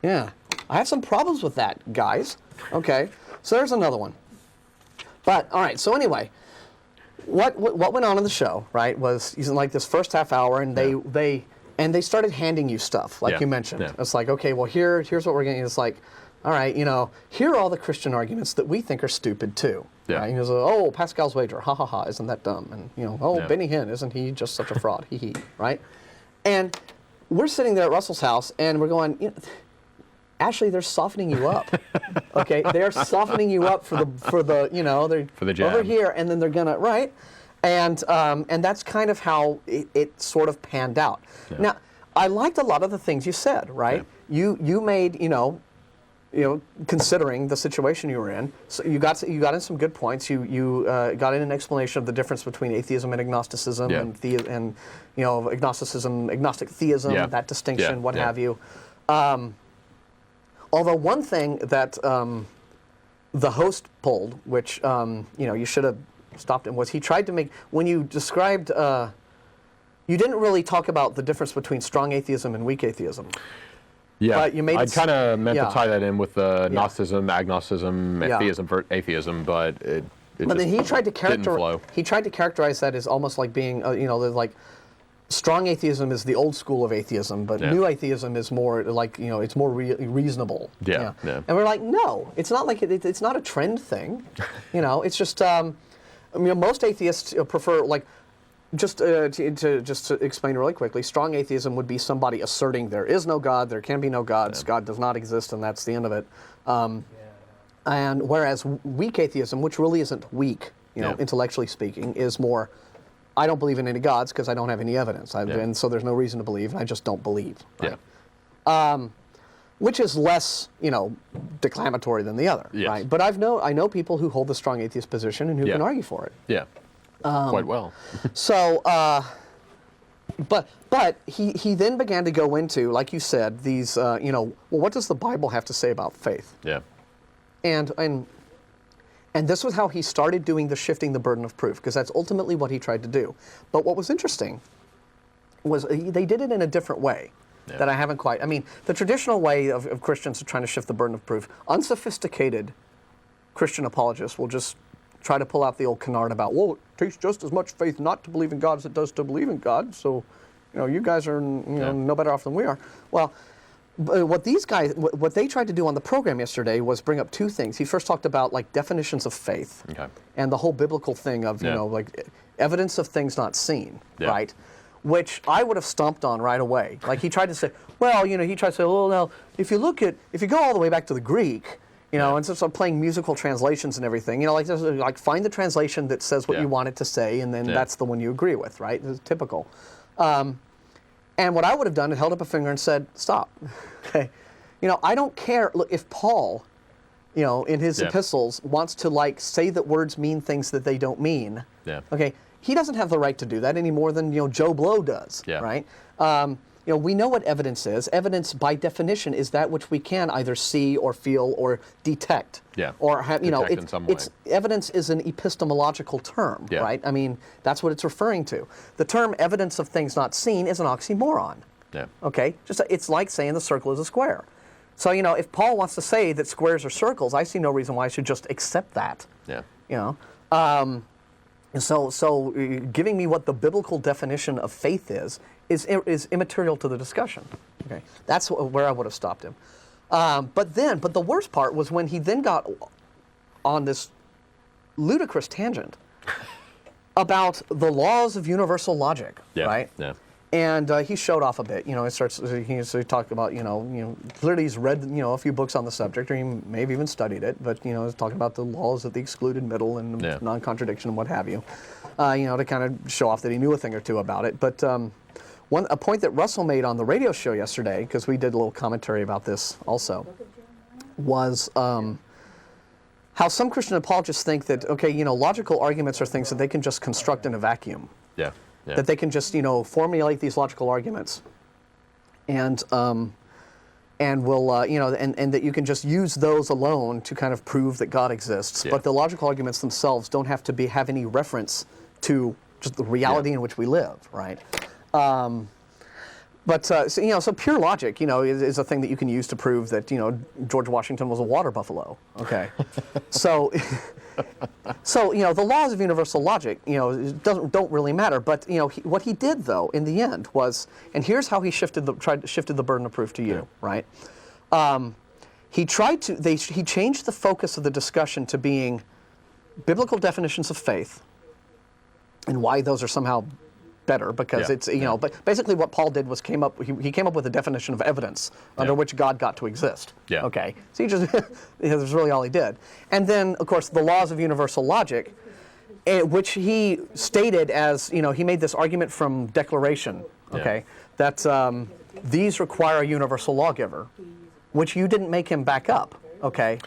S1: Yeah. I have some problems with that, guys. Okay. So there's another one. But, all right, so anyway, what went on in the show, right, was using like this first half hour, and they started handing you stuff, like you mentioned.
S2: Yeah.
S1: It's like, okay, well, here's what we're getting. It's like, all right, here are all the Christian arguments that we think are stupid, too.
S2: Yeah.
S1: Right? And oh, Pascal's wager, ha, ha, ha, isn't that dumb? And, Benny Hinn, isn't he just such a fraud? Hee hee, right? And we're sitting there at Russell's house, and we're going, Ashley, they're softening you up. Okay, they're softening you up for the they're
S2: For the jab.
S1: over here, and then they're gonna and that's kind of how it sort of panned out.
S2: Yeah.
S1: Now, I liked a lot of the things you said, right?
S2: Yeah.
S1: You made considering the situation you were in, so you got in some good points. You got in an explanation of the difference between atheism and agnosticism, and agnosticism, agnostic theism, that distinction, what have you. Although one thing that the host pulled, which you should have stopped him, was he tried to make, when you described, you didn't really talk about the difference between strong atheism and weak atheism.
S2: Yeah,
S1: but you made
S2: I kind of meant to tie that in with Gnosticism, agnosticism, atheism, but it
S1: but then he tried to
S2: didn't flow.
S1: He tried to characterize that as almost like being, like strong atheism is the old school of atheism, but new atheism is more like, it's more reasonable.
S2: Yeah.
S1: And we're like, no, it's not like it's not a trend thing. It's just, most atheists prefer, like, just to explain really quickly, strong atheism would be somebody asserting there is no God, there can be no gods, God does not exist, and that's the end of it. And whereas weak atheism, which really isn't weak, intellectually speaking, is more, I don't believe in any gods because I don't have any evidence, and so there's no reason to believe, and I just don't believe. Right?
S2: Yeah.
S1: Which is less, declamatory than the other, right? But I know people who hold the strong atheist position and who can argue for it.
S2: Yeah. Quite well.
S1: So, but he then began to go into, like you said, these, well, what does the Bible have to say about faith?
S2: Yeah.
S1: And this was how he started doing the shifting the burden of proof, because that's ultimately what he tried to do. But what was interesting was they did it in a different way that I haven't quite. I mean, the traditional way of Christians trying to shift the burden of proof, unsophisticated Christian apologists will just try to pull out the old canard about, well, it takes just as much faith not to believe in God as it does to believe in God, so, you guys are no better off than we are. Well, what these guys, what they tried to do on the program yesterday was bring up two things. He first talked about, like, definitions of faith and the whole biblical thing of, like, evidence of things not seen, right? Which I would have stomped on right away. Like, he tried to say, well, he tried to say, well, now, if you go all the way back to the Greek, and so playing musical translations and everything, like find the translation that says what you want it to say, and then that's the one you agree with, right? It's typical. And what I would have done is held up a finger and said, stop. Okay. I don't care. Look, if Paul, in his epistles wants to, like, say that words mean things that they don't mean, okay, he doesn't have the right to do that any more than, Joe Blow does, right? We know what evidence is. Evidence, by definition, is that which we can either see or feel or detect. Or have,
S2: in some way.
S1: Evidence is an epistemological term, right? I mean, that's what it's referring to. The term evidence of things not seen is an oxymoron. Okay? It's like saying the circle is a square. So, if Paul wants to say that squares are circles, I see no reason why I should just accept that. So giving me what the biblical definition of faith is immaterial to the discussion. Okay, that's where I would have stopped him. But the worst part was when he then got on this ludicrous tangent about the laws of universal logic, right? And he showed off a bit. He talked about, clearly he's read, a few books on the subject, or he may have even studied it, but, he's talking about the laws of the excluded middle and non-contradiction and what have you, to kind of show off that he knew a thing or two about it. But a point that Russell made on the radio show yesterday, because we did a little commentary about this also, was how some Christian apologists think that, logical arguments are things that they can just construct in a vacuum. That they can just, formulate these logical arguments, and will, and that you can just use those alone to kind of prove that God exists. But the logical arguments themselves don't have to have any reference to just the reality in which we live, right? So pure logic, is a thing that you can use to prove that, George Washington was a water buffalo. Okay. So the laws of universal logic, don't really matter. But, what he did, though, in the end was, and here's how he shifted the burden of proof to you, right? He changed the focus of the discussion to being biblical definitions of faith and why those are somehow better, because but basically what Paul did was he came up with a definition of evidence under which God got to exist.
S2: Yeah.
S1: Okay. So he just that's really all he did. And then, of course, the laws of universal logic, which he stated as, he made this argument from declaration, okay, that these require a universal lawgiver, which you didn't make him back up, okay?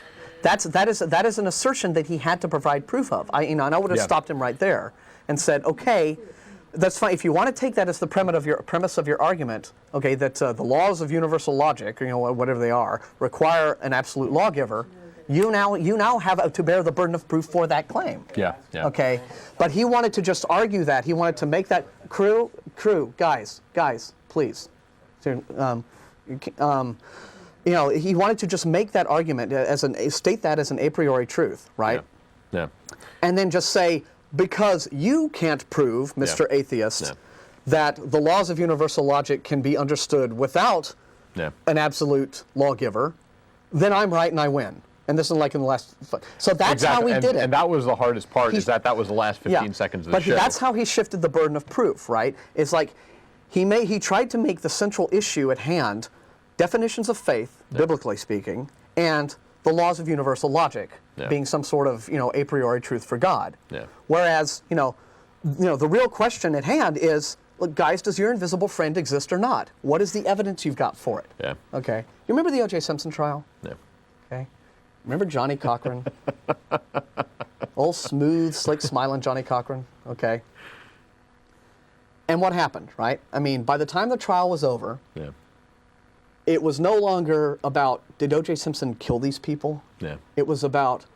S1: That is an assertion that he had to provide proof of. I would have stopped him right there and said, okay, that's fine. If you want to take that as the premise of your argument, okay, that the laws of universal logic, whatever they are, require an absolute lawgiver, you now have to bear the burden of proof for that claim.
S2: Yeah.
S1: Okay, but he wanted to just argue that. He wanted to make that crew, guys, please. He wanted to just make that argument state that as an a priori truth, right?
S2: Yeah.
S1: And then just say, because you can't prove, Mr. Atheist, that the laws of universal logic can be understood without an absolute lawgiver, then I'm right and I win. And this is like in the last... So that's how he did it.
S2: And that was the hardest part, is that was the last 15 seconds of the show.
S1: But that's how he shifted the burden of proof, right? It's like he tried to make the central issue at hand definitions of faith, biblically speaking, and the laws of universal logic being some sort of, a priori truth for God. Yeah. Whereas, the real question at hand is, look, guys, does your invisible friend exist or not? What is the evidence you've got for it? Yeah. Okay. You remember the O.J. Simpson trial? Yeah. Okay. Remember Johnny Cochran? Old smooth, slick, smiling Johnny Cochran? Okay. And what happened, right? I mean, by the time the trial was over, it was no longer about, did O.J. Simpson kill these people? Yeah. It was about,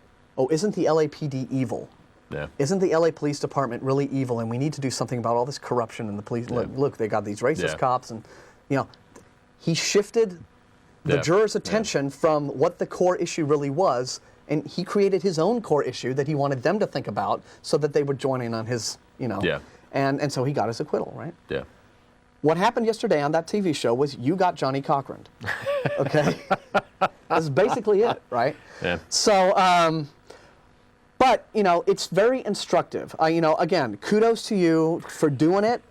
S1: isn't the LAPD evil? Yeah. Isn't the LA Police Department really evil, and we need to do something about all this corruption in the police? Yeah. Look, they got these racist cops, and, he shifted the jurors' attention from what the core issue really was, and he created his own core issue that he wanted them to think about so that they would join in on his, and so he got his acquittal, right? Yeah. What happened yesterday on that TV show was you got Johnny Cochran. Okay? That's basically it, right? Yeah. So, but, it's very instructive. Again, kudos to you for doing it,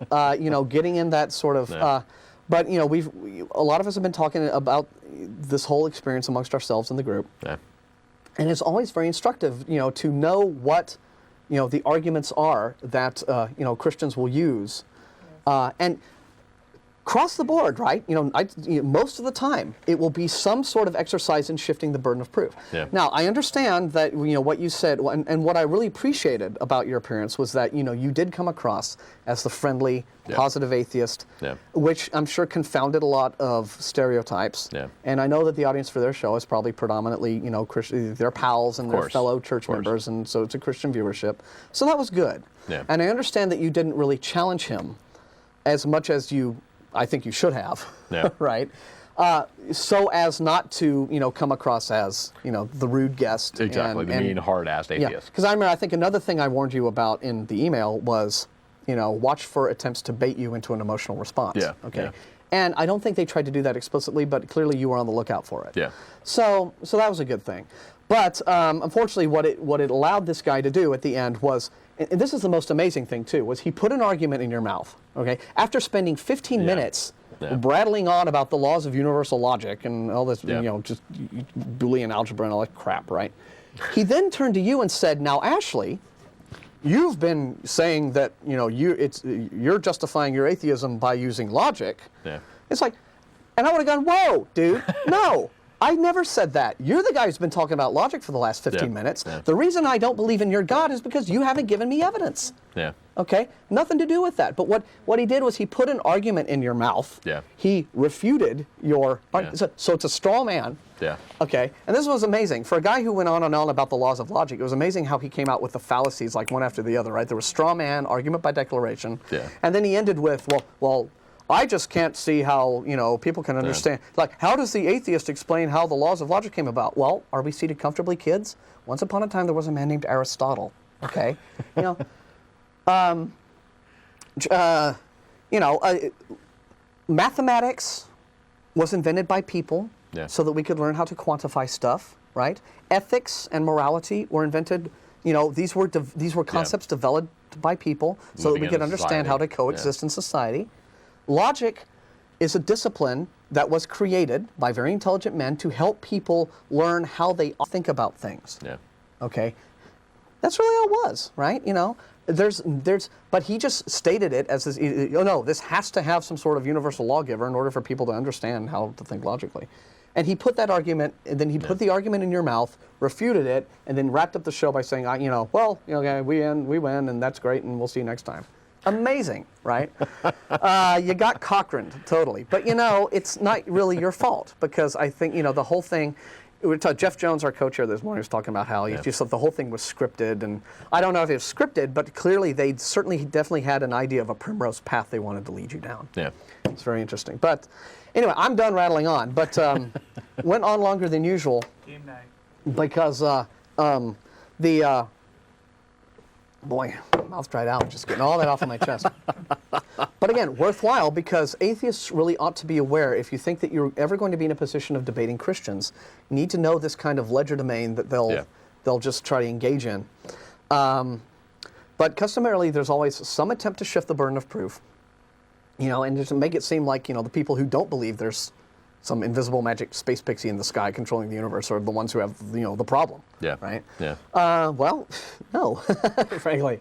S1: getting in that sort of, but, a lot of us have been talking about this whole experience amongst ourselves in the group. Yeah. And it's always very instructive, to know what, the arguments are that, Christians will use. And across the board, right? Most of the time, it will be some sort of exercise in shifting the burden of proof. Yeah. Now, I understand that what you said, and what I really appreciated about your appearance was that you did come across as the friendly, positive atheist, which I'm sure confounded a lot of stereotypes. Yeah. And I know that the audience for their show is probably predominantly, Christian, their pals and their fellow church members, and so it's a Christian viewership. So that was good. Yeah. And I understand that you didn't really challenge him as much as I think you should have, right? So as not to, come across as, the rude guest.
S2: Exactly, the mean, hard-ass atheist.
S1: Because I think another thing I warned you about in the email was, watch for attempts to bait you into an emotional response. Yeah. Okay. Yeah. And I don't think they tried to do that explicitly, but clearly you were on the lookout for it. Yeah. So that was a good thing. But unfortunately, what it allowed this guy to do at the end was, and this is the most amazing thing too, was he put an argument in your mouth, okay? After spending 15 minutes brattling on about the laws of universal logic and all this, just Boolean algebra and all that crap, right? He then turned to you and said, now, Ashley, you've been saying that, you're justifying your atheism by using logic. Yeah. It's like, and I would have gone, whoa, dude, no. I never said that. You're the guy who's been talking about logic for the last 15 minutes. Yeah. The reason I don't believe in your God is because you haven't given me evidence. Yeah. Okay? Nothing to do with that. But what he did was he put an argument in your mouth. Yeah. He refuted your... So it's a straw man. Yeah. Okay? And this was amazing. For a guy who went on and on about the laws of logic, it was amazing how he came out with the fallacies like one after the other, right? There was straw man, argument by declaration. Yeah. And then he ended with, well, I just can't see how, people can understand. Like, how does the atheist explain how the laws of logic came about? Well, are we seated comfortably, kids? Once upon a time, there was a man named Aristotle. Okay, mathematics was invented by people so that we could learn how to quantify stuff, right? Ethics and morality were invented. These were concepts developed by people so that we could understand how to coexist in society. Logic is a discipline that was created by very intelligent men to help people learn how they think about things.
S2: Yeah.
S1: Okay, that's really all it was, right? But he just stated it as this. No, this has to have some sort of universal lawgiver in order for people to understand how to think logically. And he put that argument, and then he put the argument in your mouth, refuted it, and then wrapped up the show by saying, we win, and that's great, and we'll see you next time. Amazing, right? You got Cochraned, totally. But, it's not really your fault, because I think, the whole thing, Jeff Jones, our co-chair this morning, was talking about how he just thought the whole thing was scripted, and I don't know if it was scripted, but clearly they definitely had an idea of a primrose path they wanted to lead you down.
S2: Yeah.
S1: It's very interesting. But anyway, I'm done rattling on, but went on longer than usual
S3: Game night.
S1: because boy, mouth dried out, just getting all that off of my chest. But again, worthwhile, because atheists really ought to be aware, if you think that you're ever going to be in a position of debating Christians, you need to know this kind of ledger domain that they'll just try to engage in. But customarily, there's always some attempt to shift the burden of proof, and just to make it seem like, the people who don't believe there's some invisible magic space pixie in the sky controlling the universe are the ones who have, the problem.
S2: Yeah.
S1: Right?
S2: Yeah.
S1: Well, no, frankly.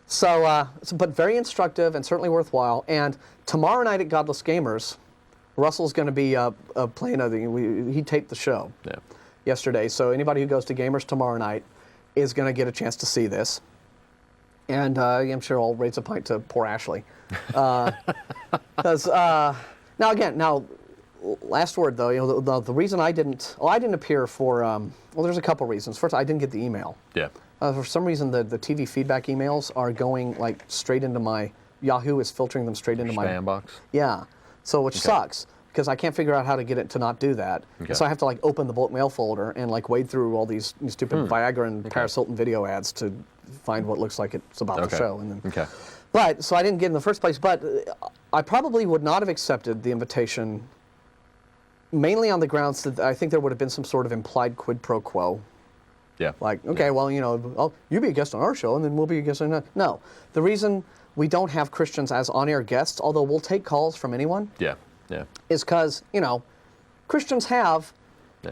S1: So, but very instructive and certainly worthwhile. And tomorrow night at Godless Gamers, Russell's going to be playing. He taped the show yesterday. So anybody who goes to Gamers tomorrow night is going to get a chance to see this. And I'm sure I'll raise a pint to poor Ashley. Because now, last word though, the reason I didn't appear for, there's a couple reasons. First, I didn't get the email.
S2: Yeah.
S1: For some reason, the TV feedback emails are going like straight into my, Yahoo is filtering them straight into my
S2: spam box.
S1: Yeah. So which sucks because I can't figure out how to get it to not do that. Okay. So I have to open the bulk mail folder and wade through all these stupid Viagra and Paris Hilton video ads to find what looks like it's about the show. And then, But so I didn't get in the first place. But I probably would not have accepted the invitation, mainly on the grounds that I think there would have been some sort of implied quid pro quo.
S2: Yeah.
S1: Well, you be a guest on our show, and then we'll be a guest on that. No. The reason we don't have Christians as on-air guests, although we'll take calls from anyone, is because, Christians have...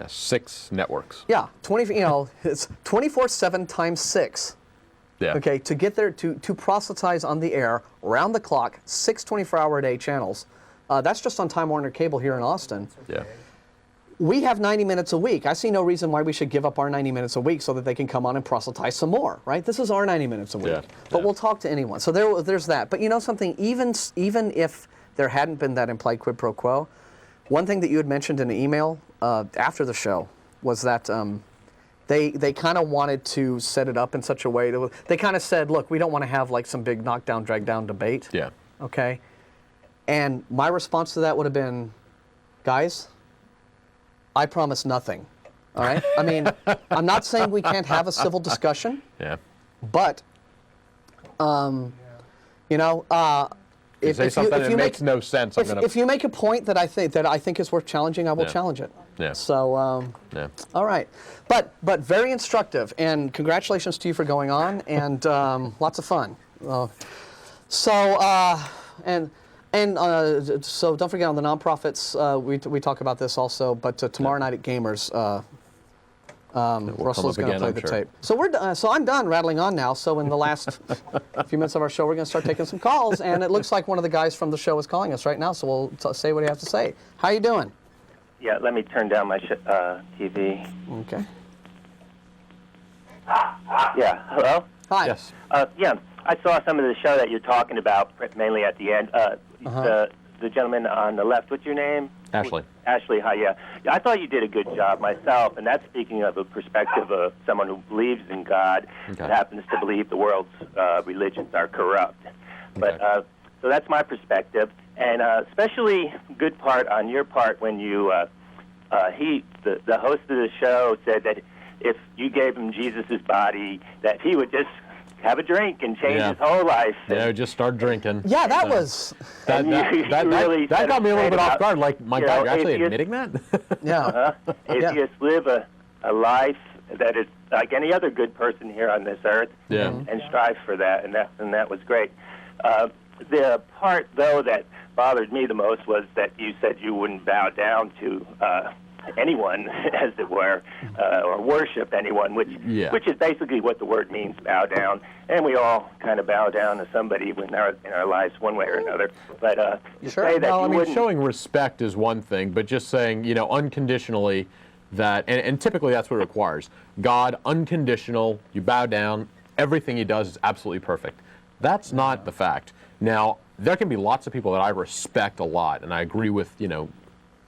S2: 6 networks.
S1: Yeah, it's 24/7 times 6.
S2: Yeah.
S1: Okay, to get there, to proselytize on the air, round the clock, 6 24-hour-a-day channels. That's just on Time Warner Cable here in Austin.
S2: Yeah.
S1: We have 90 minutes a week. I see no reason why we should give up our 90 minutes a week so that they can come on and proselytize some more, right? This is our 90 minutes a week. But we'll talk to anyone. So there's that. But something, even if there hadn't been that implied quid pro quo, one thing that you had mentioned in an email after the show was that they kind of wanted to set it up in such a way that they kind of said, look, we don't want to have some big knockdown, drag down debate.
S2: Yeah.
S1: Okay? And my response to that would have been, guys, I promise nothing. All right? I mean, I'm not saying we can't have a civil discussion.
S2: Yeah.
S1: But, if
S2: say something that makes no sense,
S1: if you make a point that I think is worth challenging, I will challenge it.
S2: Yeah.
S1: So, all right. But very instructive, and congratulations to you for going on, and lots of fun. So don't forget on the nonprofits, we talk about this also, but tomorrow night at Gamers, Russell's going to play the tape. So so I'm done rattling on now. So in the last few minutes of our show, we're going to start taking some calls, and it looks like one of the guys from the show is calling us right now. So we'll say what he has to say. How you doing?
S4: Yeah, let me turn down my TV.
S1: Okay.
S4: Yeah, hello?
S1: Hi.
S2: Yes.
S4: Yeah, I saw some of the show that you're talking about, mainly at the end. The gentleman on the left, what's your name?
S2: Ashley.
S4: Ashley, hi, yeah. I thought you did a good job myself, and that's speaking of a perspective of someone who believes in God and happens to believe the world's religions are corrupt. But so that's my perspective. And especially good part on your part when you, the host of the show said that if you gave him Jesus' body, that he would just have a drink and change his whole life.
S2: Yeah, just start drinking.
S1: Yeah, that was...
S2: That got me a little bit off guard. Like, my God, you're actually admitting that?
S1: Yeah.
S4: Atheists live a life that is like any other good person here on this earth, and strive for that, and that was great. The part, though, that bothered me the most was that you said you wouldn't bow down to anyone, as it were, or worship anyone, which is basically what the word means, bow down. And we all kind of bow down to somebody in our lives one way or another. But say that
S2: well, I mean, showing respect is one thing, but just saying, you know, unconditionally that, and typically that's what it requires. God, unconditional, you bow down, everything he does is absolutely perfect. That's not the fact. Now, there can be lots of people that I respect a lot, and I agree with, you know,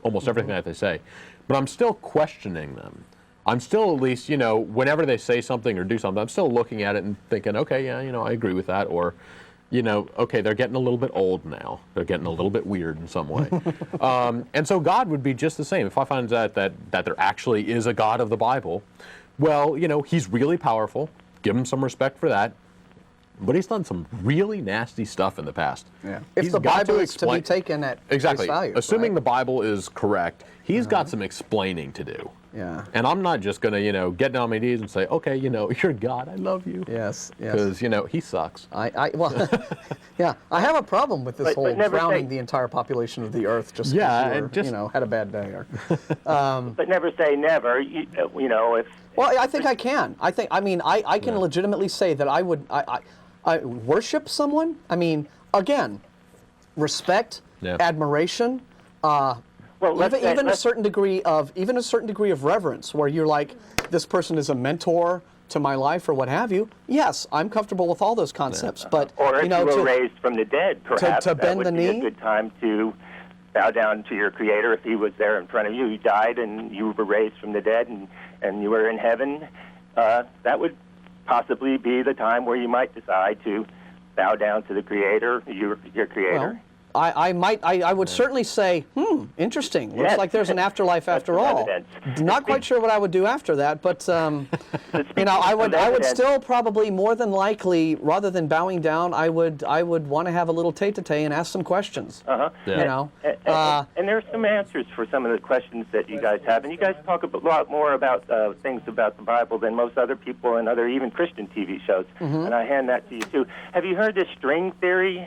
S2: almost everything that they say, but I'm still questioning them. I'm still at least, you know, whenever they say something or do something, I'm still looking at it and thinking, okay, yeah, you know, I agree with that, or, you know, okay, they're getting a little bit old now. They're getting a little bit weird in some way. And so God would be just the same. If I find out that there actually is a God of the Bible, well, you know, he's really powerful. Give him some respect for that. But he's done some really nasty stuff in the past.
S1: Yeah. If the Bible is to be taken at face value.
S2: Assuming the Bible is correct, he's got some explaining to do.
S1: Yeah.
S2: And I'm not just going to, you know, get down on my knees and say, okay, you know, you're God, I love you.
S1: Yes, yes.
S2: Because, you know, he sucks.
S1: Well, yeah, I have a problem with this whole drowning the entire population of the earth just because you know, had a bad day. Or,
S4: but never say never, you know, if...
S1: Well, I think I can. I can legitimately say that I would... I worship someone. I mean, again, respect, admiration, even a certain degree of reverence, where you're like, this person is a mentor to my life or what have you. Yes, I'm comfortable with all those concepts, but
S4: or if
S1: you know,
S4: you were raised from the dead, perhaps
S1: to bend the knee,
S4: a good time to bow down to your Creator if He was there in front of you. You died and you were raised from the dead, and you were in heaven. That would possibly be the time where you might decide to bow down to the Creator, your Creator.
S1: Well, I would certainly say, interesting. Looks like there's an afterlife after all. Not quite sure what I would do after that, but you know, I would still probably more than likely, rather than bowing down, I would want to have a little tete-a-tete and ask some questions. You know,
S4: and there's some answers for some of the questions that you guys have, and you guys talk a lot more about things about the Bible than most other people and other even Christian TV shows. And I hand that to you too. Have you heard this string theory?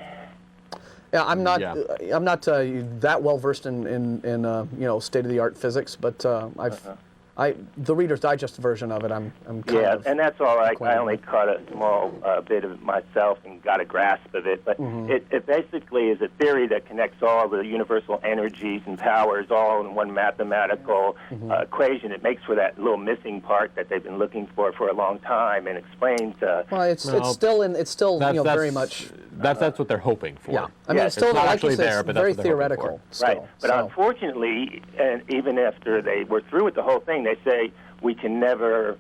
S1: Yeah, I'm not that well versed in you know, state-of-the-art physics, but the Reader's Digest version of it, I'm kind of
S4: and that's all right. I only caught a small bit of it myself and got a grasp of it, but it basically is a theory that connects all the universal energies and powers all in one mathematical equation. It makes for that little missing part that they've been looking for a long time, and explains.
S1: Well, it's still you know, very much.
S2: That's what they're hoping for.
S1: Yeah, I mean, it's still
S2: not
S1: like
S2: actually
S1: you said,
S2: there,
S1: it's
S2: but
S1: very
S2: that's what they're hoping
S1: theoretical.
S2: for.
S4: Right, but unfortunately, and even after they were through with the whole thing, they say we can never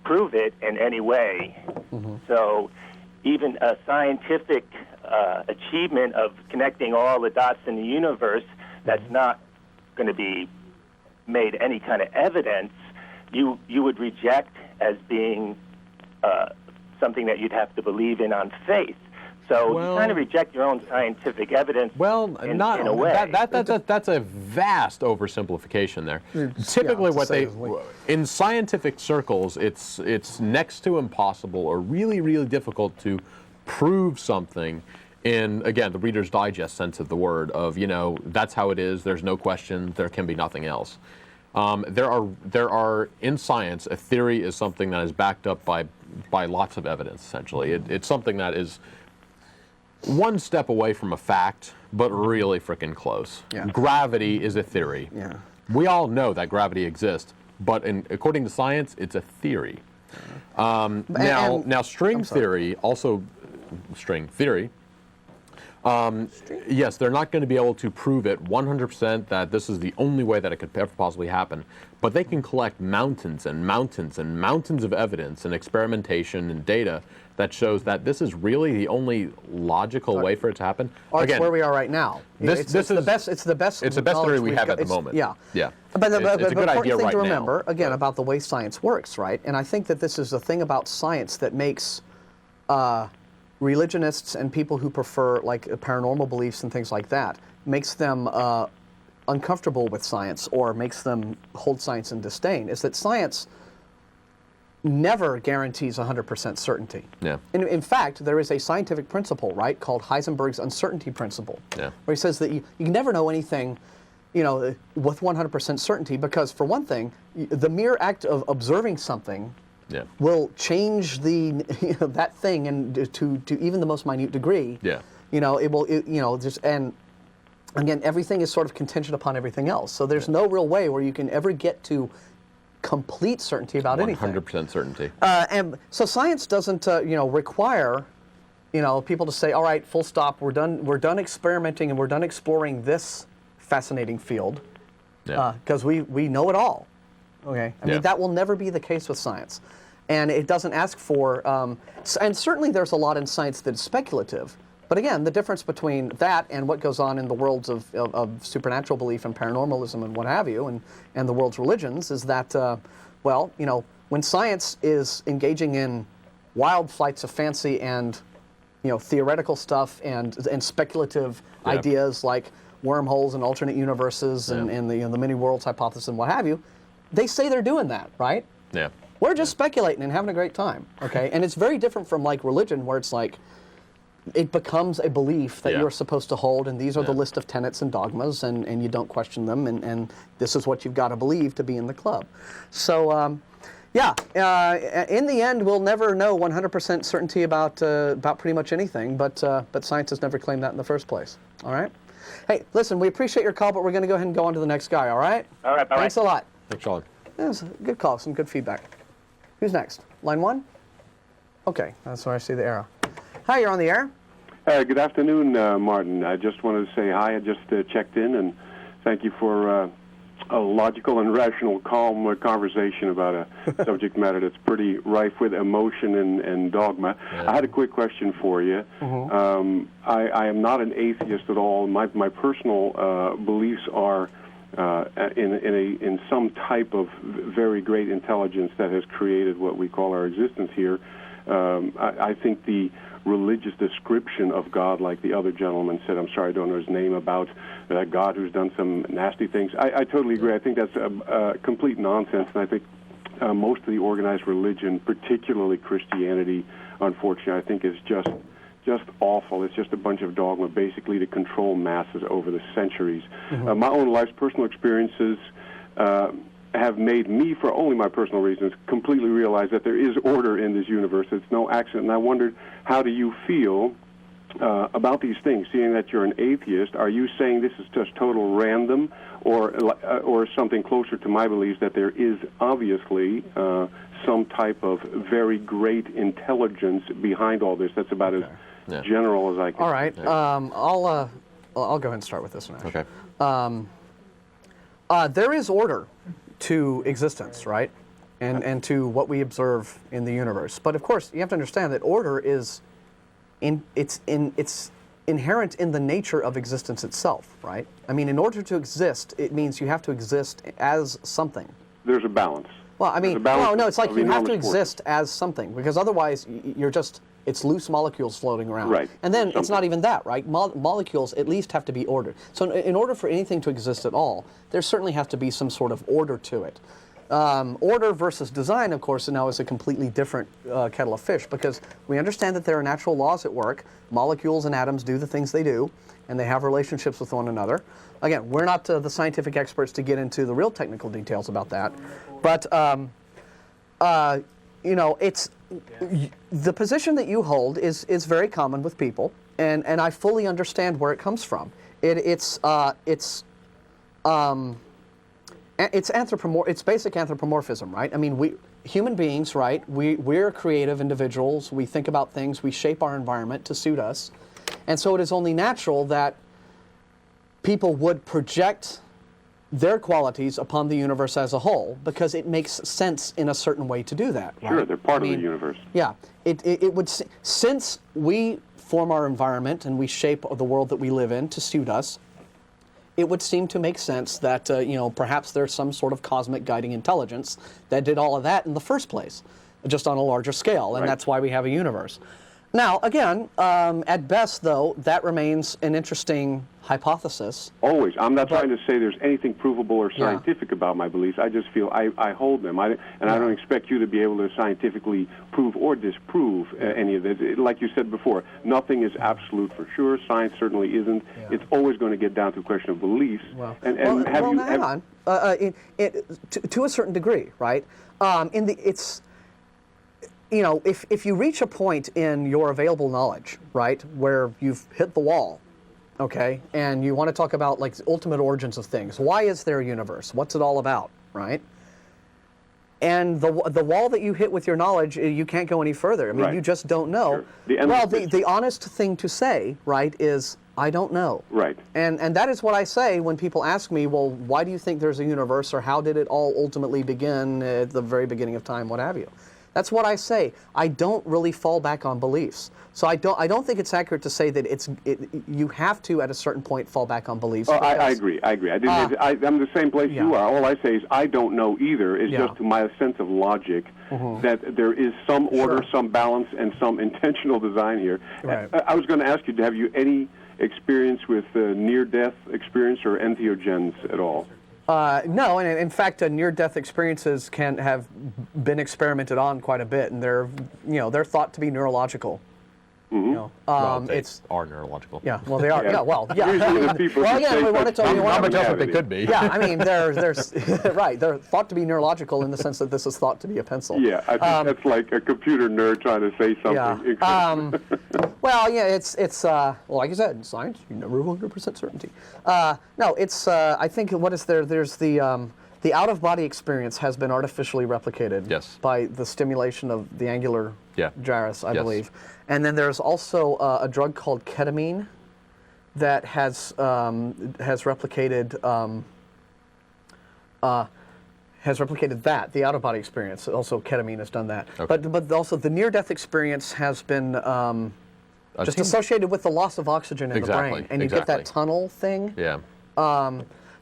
S4: prove it in any way. So even a scientific achievement of connecting all the dots in the universe that's not going to be made any kind of evidence, you would reject as being something that you'd have to believe in on faith. So you kind of reject your own scientific evidence.
S2: Well,
S4: in a way.
S2: That's a vast oversimplification there. Typically, what in scientific circles, it's next to impossible or really, really difficult to prove something. In, again, the Reader's Digest sense of the word, of, you know, that's how it is. There's no question. There can be nothing else. There are in science, a theory is something that is backed up by lots of evidence. Essentially, it's something that is one step away from a fact, but really freaking close. Gravity is a theory. We all know that gravity exists, but according to science, it's a theory. Now, string theory Yes, they're not going to be able to prove it 100% that this is the only way that it could ever possibly happen, but they can collect mountains and mountains and mountains of evidence and experimentation and data that shows that this is really the only logical way for it to happen.
S1: Or
S2: Again,
S1: it's where we are right now. It's the best. It's the best.
S2: It's the best theory we have at the moment.
S1: Yeah.
S2: Yeah.
S1: But the
S2: it's a good
S1: important
S2: idea
S1: thing
S2: right
S1: to
S2: now.
S1: remember, again, about the way science works, right? And I think that this is the thing about science that makes religionists and people who prefer like paranormal beliefs and things like that, makes them uncomfortable with science or makes them hold science in disdain, is that science never guarantees 100% certainty.
S2: Yeah.
S1: In fact, there is a scientific principle, right, called Heisenberg's uncertainty principle,
S2: Yeah.
S1: where he says that you can never know anything, with 100% certainty, because for one thing, the mere act of observing something
S2: Yeah.
S1: will change that thing and to even the most minute degree.
S2: Yeah.
S1: It will, and again, everything is sort of contingent upon everything else. So there's no real way where you can ever get to complete certainty about anything.
S2: 100% certainty.
S1: And so science doesn't, require, people to say, all right, full stop, we're done experimenting and we're done exploring this fascinating field,
S2: Yeah.
S1: because we know it all. Okay, I mean,
S2: Yeah.
S1: that will never be the case with science, and it doesn't ask for. And certainly, there's a lot in science that is speculative. But again, the difference between that and what goes on in the worlds of supernatural belief and paranormalism and what have you, and the world's religions, is that, when science is engaging in wild flights of fancy and, theoretical stuff and speculative
S2: Yeah.
S1: ideas like wormholes and alternate universes and the many worlds hypothesis and what have you, they say they're doing that, right?
S2: Yeah.
S1: We're just speculating and having a great time, okay? And it's very different from like religion, where it's like, it becomes a belief that
S2: Yeah.
S1: you're supposed to hold, and these are the
S2: Yeah.
S1: list of tenets and dogmas, and you don't question them, and this is what you've got to believe to be in the club. So, in the end, we'll never know 100% certainty about pretty much anything, but science has never claimed that in the first place, all right? Hey, listen, we appreciate your call, but we're going to go ahead and go on to the next guy, all right?
S4: All right, bye-bye.
S1: Thanks a lot.
S2: Thanks, Sean.
S1: That was a good call, some good feedback. Who's next? Line 1? Okay, that's where I see the arrow. Hi, you're on the air.
S5: Good afternoon, Martin. I just wanted to say hi. I just checked in, and thank you for a logical and rational, calm conversation about a subject matter that's pretty rife with emotion and dogma.
S2: Yeah.
S5: I had a quick question for you. I am not an atheist at all. My personal beliefs are in some type of very great intelligence that has created what we call our existence here. I think the religious description of God, like the other gentleman said, I'm sorry I don't know his name, about God who's done some nasty things, I totally agree. I think that's complete nonsense, and I think most of the organized religion, particularly Christianity, unfortunately, I think is just awful. It's just a bunch of dogma, basically, to control masses over the centuries. My own life's personal experiences have made me, for only my personal reasons, completely realize that there is order in this universe. It's no accident. And I wondered, how do you feel about these things? Seeing that you're an atheist, are you saying this is just total random, or something closer to my beliefs, that there is obviously some type of very great intelligence behind all this? That's about as general as I can.
S1: All right. I'll go ahead and start with this one, actually.
S2: Okay.
S1: There is order to existence, right? And to what we observe in the universe. But of course, you have to understand that order is it's inherent in the nature of existence itself, right? I mean, in order to exist, it means you have to exist as something.
S5: There's a balance.
S1: Well, I mean, no, it's like you have to exist as something, because otherwise you're just, it's loose molecules floating around.
S5: Right.
S1: And then it's not even that, right? Molecules at least have to be ordered. So in order for anything to exist at all, there certainly has to be some sort of order to it. Order versus design, of course, now is a completely different kettle of fish, because we understand that there are natural laws at work. Molecules and atoms do the things they do, and they have relationships with one another. Again, we're not the scientific experts to get into the real technical details about that, but it's the position that you hold is very common with people, and I fully understand where it comes from. It's basic anthropomorphism, right? I mean, human beings, right? We're creative individuals. We think about things. We shape our environment to suit us, And so it is only natural that people would project their qualities upon the universe as a whole, because it makes sense in a certain way to do that.
S5: Sure,
S1: right?
S5: they're part of the universe.
S1: Yeah, it would, since we form our environment and we shape the world that we live in to suit us, it would seem to make sense that, perhaps there's some sort of cosmic guiding intelligence that did all of that in the first place, just on a larger scale, and
S5: Right.
S1: that's why we have a universe. Now, again, at best, though, that remains an interesting hypothesis.
S5: Always. I'm not trying to say there's anything provable or scientific about my beliefs. I just feel I hold them. I don't expect you to be able to scientifically prove or disprove any of it. Like you said before, nothing is absolute for sure. Science certainly isn't. Yeah. It's always going to get down to a question of beliefs.
S1: Hang on. To a certain degree, right? If you reach a point in your available knowledge, right, where you've hit the wall, okay, and you want to talk about like the ultimate origins of things, why is there a universe? What's it all about, right? And the wall that you hit with your knowledge, you can't go any further. I mean, you just don't know. Sure. The honest thing to say, right, is I don't know.
S5: Right.
S1: And that is what I say when people ask me, well, why do you think there's a universe, or how did it all ultimately begin at the very beginning of time, what have you? That's what I say. I don't really fall back on beliefs. So I don't think it's accurate to say that you have to at a certain point fall back on beliefs.
S5: Oh, I agree. I'm the same place you are. All I say is I don't know either. It's just to my sense of logic that there is some order, some balance, and some intentional design here. Right. I was going to ask you, have you any experience with near-death experience or entheogens at all?
S1: No, and in fact, near-death experiences can have been experimented on quite a bit, and they're thought to be neurological.
S2: Mm-hmm. They are neurological.
S1: Yeah, well, they are.
S5: Yeah.
S1: Well,
S5: again,
S1: we want to
S2: How much else would they could be?
S1: Yeah, I mean, they're right. They're thought to be neurological in the sense that this is thought to be a pencil.
S5: Yeah, I think that's like a computer nerd trying to say something.
S1: Yeah. Well, yeah, it's like you said, in science, you never have 100% certainty. No, it's I think what is there? There's the out-of-body experience has been artificially replicated by the stimulation of the angular gyrus, I believe. And then there's also a drug called ketamine that has replicated that, the out-of-body experience. Also, ketamine has done that. Okay. But also the near-death experience has been just associated with the loss of oxygen in the brain, and you get that tunnel thing.
S2: Yeah.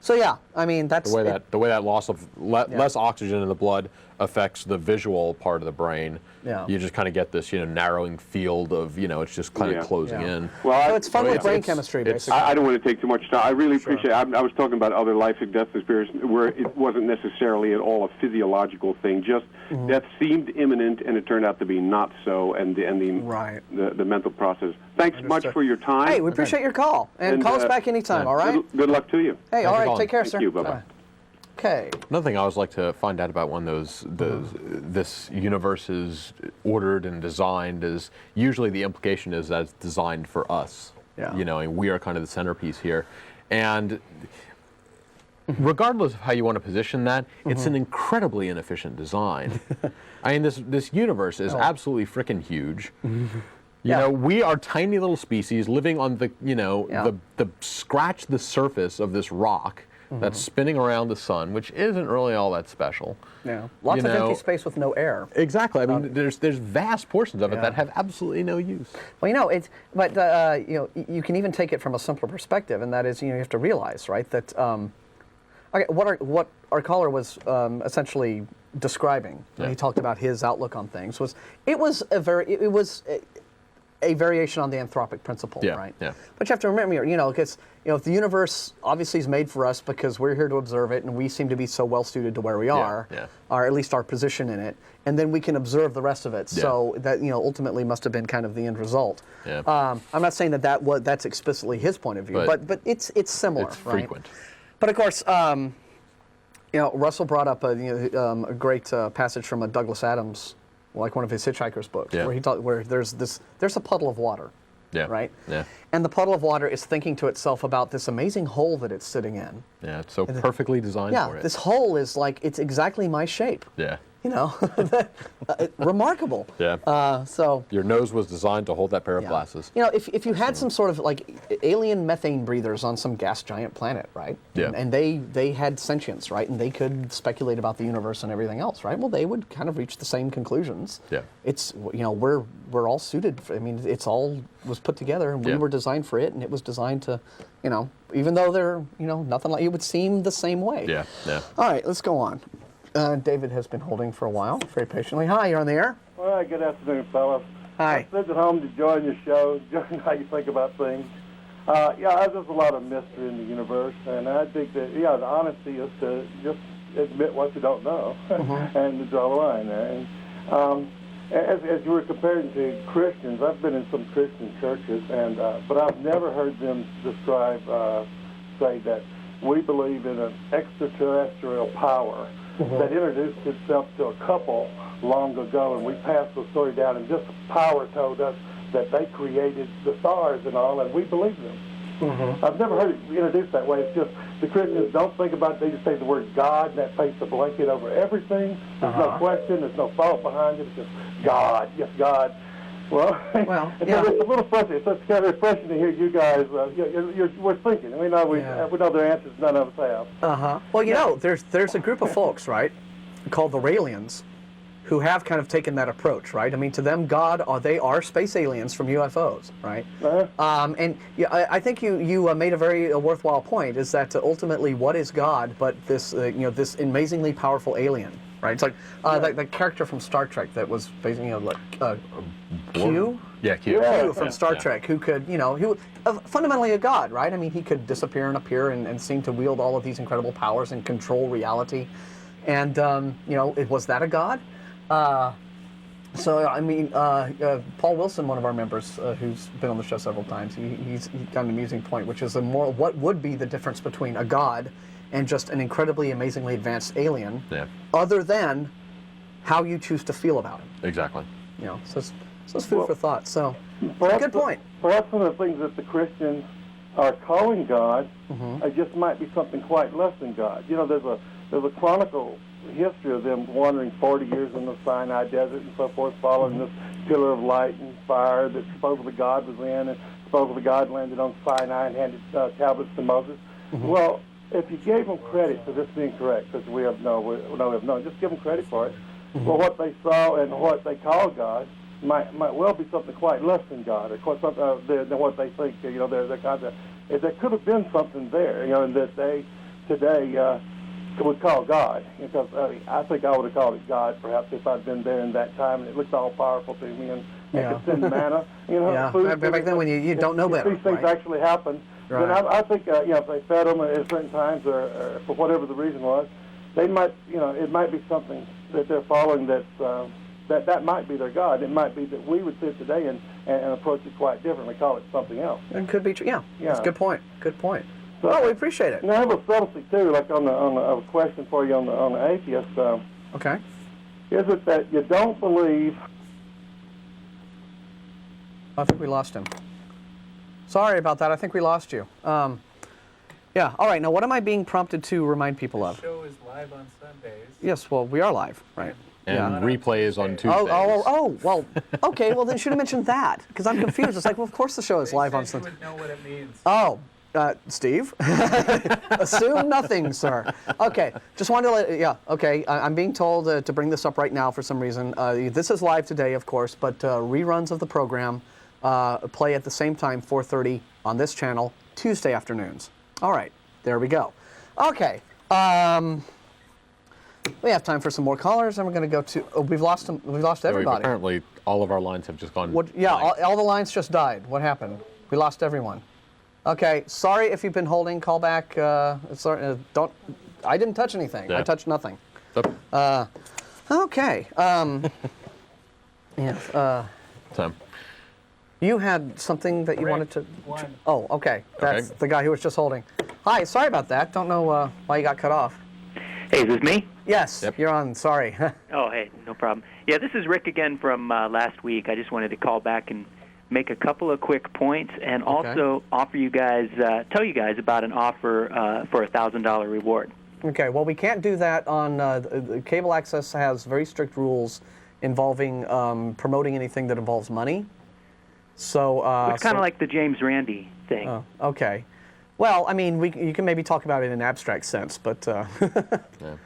S1: So yeah, I mean that's
S2: the way that loss of less oxygen in the blood affects the visual part of the brain. Yeah. You just kind of get this narrowing field of it's just kind of closing in.
S5: Well,
S1: so it's fun with brain chemistry, basically.
S5: I don't want to take too much time. I really appreciate it. I was talking about other life and death experiences where it wasn't necessarily at all a physiological thing. Just death seemed imminent, and it turned out to be not so. And the mental process. Thanks much for your time.
S1: Hey, we appreciate your call, and call us back anytime. All right.
S5: Good luck to you.
S1: Hey, all right. Take care, sir.
S5: Thank you. Bye-bye.
S1: Okay.
S2: Another thing I always like to find out about when this universe is ordered and designed is usually the implication is that it's designed for us. Yeah. And we are kind of the centerpiece here. And regardless of how you want to position that, it's an incredibly inefficient design. I mean, this universe is absolutely freaking huge. We are tiny little species living on the scratch the surface of this rock that's spinning around the sun, which isn't really all that special.
S1: Yeah, lots of empty space with no air.
S2: Exactly. I mean, there's vast portions of it that have absolutely no use.
S1: Well, you can even take it from a simpler perspective, and that is, you have to realize, right, that what our caller was essentially describing when he talked about his outlook on things was a variation on the anthropic principle, right? Yeah. But you have to remember, because the universe obviously is made for us because we're here to observe it, and we seem to be so well suited to where we are, or at least our position in it, and then we can observe the rest of it. Yeah. So that ultimately must have been kind of the end result. Yeah. I'm not saying that's explicitly his point of view, but it's similar.
S2: It's frequent.
S1: But of course, Russell brought up a great passage from a Douglas Adams, like one of his Hitchhiker's books, where there's a puddle of water, right? Yeah. And the puddle of water is thinking to itself about this amazing hole that it's sitting in.
S2: Yeah, it's so perfectly designed for it.
S1: This hole is like, it's exactly my shape.
S2: Yeah.
S1: you know, remarkable.
S2: Yeah.
S1: So
S2: Your nose was designed to hold that pair of glasses.
S1: you know, if you had some sort of like alien methane breathers on some gas giant planet, right?
S2: Yeah.
S1: And they had sentience, right? And they could speculate about the universe and everything else, right? Well, they would kind of reach the same conclusions.
S2: Yeah.
S1: It's, you know, we're all suited for, I mean, it's all was put together, and we
S2: Yeah.
S1: were designed for it, and it was designed to, you know, even though they're, you know, nothing like, it would seem the same way.
S2: Yeah, yeah.
S1: All right, let's go on. David has been holding for a while, very patiently. Hi, you're on the air.
S6: All right, good afternoon, fellas.
S1: Hi.
S6: I sit at home to join your show, enjoying how you think about things. Yeah, there's a lot of mystery in the universe, and I think that, yeah, the honesty is to just admit what you don't know and to draw the line there. And as you were comparing to Christians, I've been in some Christian churches, and but I've never heard them describe, say that we believe in an extraterrestrial power that introduced itself to a couple long ago, and we passed the story down, and just power told us that they created the stars and all, and we believe them. I've never heard it introduced that way. It's just the Christians don't think about it. They just say the word God, and that paints a blanket over everything. There's no question. There's no thought behind it. It's just God. Yes, God. Well, it's a little frustrating. It's kind of refreshing to hear you guys. We're thinking. We know we know their answers. None of us have.
S1: Well, you know, there's a group of folks, right, called the Raelians, who have kind of taken that approach, right? I mean, to them, God, they are space aliens from UFOs, right? And yeah, I think you made a very worthwhile point, is that ultimately, what is God but this, you know, this amazingly powerful alien, right? It's like the character from Star Trek that was basically, you know, like Q?
S2: Yeah, Q.
S1: Q from Star Trek, who could, you know, he was fundamentally a god, right? I mean, he could disappear and appear and seem to wield all of these incredible powers and control reality. And, you know, was that a god? So, I mean, Paul Wilson, one of our members, who's been on the show several times, he's got an amusing point, which is what would be the difference between a god and just an incredibly, amazingly advanced alien, other than how you choose to feel about him.
S2: Exactly.
S1: You know, so it's food for thought. So, good point.
S6: Perhaps one of the things that the Christians are calling God, it just might be something quite less than God. You know, there's a chronicle history of them wandering 40 years in the Sinai desert and so forth, following this pillar of light and fire that supposedly God was in, and supposedly God landed on Sinai and handed tablets to Moses. Well, if you gave them credit for this being correct, because we have no, just give them credit for it. Well, what they saw and what they call God might well be something quite less than God, or quite something than what they think. You know, they're kind of, there could have been something there, you know, and that they today would call God, because I think I would have called it God, perhaps, if I'd been there in that time, and it looked all powerful to me, and could send manna, you know. Food,
S1: back then when you don't know better.
S6: These things actually happen. Then I think, you know, if they fed them at certain times, or for whatever the reason was, they might, you know, it might be something that they're following that might be their God. It might be that we would sit today and approach it quite differently, call it something else.
S1: It could be true. Yeah, that's a good point. Good point.
S6: So,
S1: well, we appreciate it.
S6: And I have a subtlety too, like on a question for you on the atheist.
S1: Okay.
S6: Is it that you don't believe?
S1: I think we lost him. Sorry about that. I think we lost you. Yeah. All right. Now, what am I being prompted to remind people of?
S3: The show is live on Sundays.
S1: Yes. Well, we are live, right?
S2: And replays on Tuesdays.
S1: Oh, well, okay, well, then you should have mentioned that, because I'm confused. It's like, well, of course the show is live on Sunday.
S3: You would know what it means.
S1: Oh, Steve? Assume nothing, sir. Okay, just wanted to okay, I'm being told to bring this up right now for some reason. This is live today, of course, but reruns of the program play at the same time, 4:30 on this channel, Tuesday afternoons. All right, there we go. Okay. We have time for some more callers, and we're going to go to. We've lost them. We've lost everybody.
S2: Apparently, all of our lines have just gone.
S1: All the lines just died. What happened? We lost everyone. Okay, sorry if you've been holding. Call back. Don't. I didn't touch anything.
S2: Yeah.
S1: I touched nothing. Okay.
S2: Time.
S1: You had something that you wanted to.
S3: One.
S1: Oh, okay. That's the guy who was just holding. Hi. Sorry about that. Don't know why you got cut off.
S7: Hey, is this me?
S1: Yes,
S2: Yep.
S1: You're on. Sorry.
S7: Oh, hey, no problem. Yeah, this is Rick again from last week. I just wanted to call back and make a couple of quick points, and also offer you guys, tell you guys about an offer for a $1,000 reward.
S1: Okay, well, we can't do that on cable access. Has very strict rules involving promoting anything that involves money. So
S7: it's kind of like the James Randi thing.
S1: Okay. Well, I mean, you can maybe talk about it in an abstract sense, but
S2: Yeah.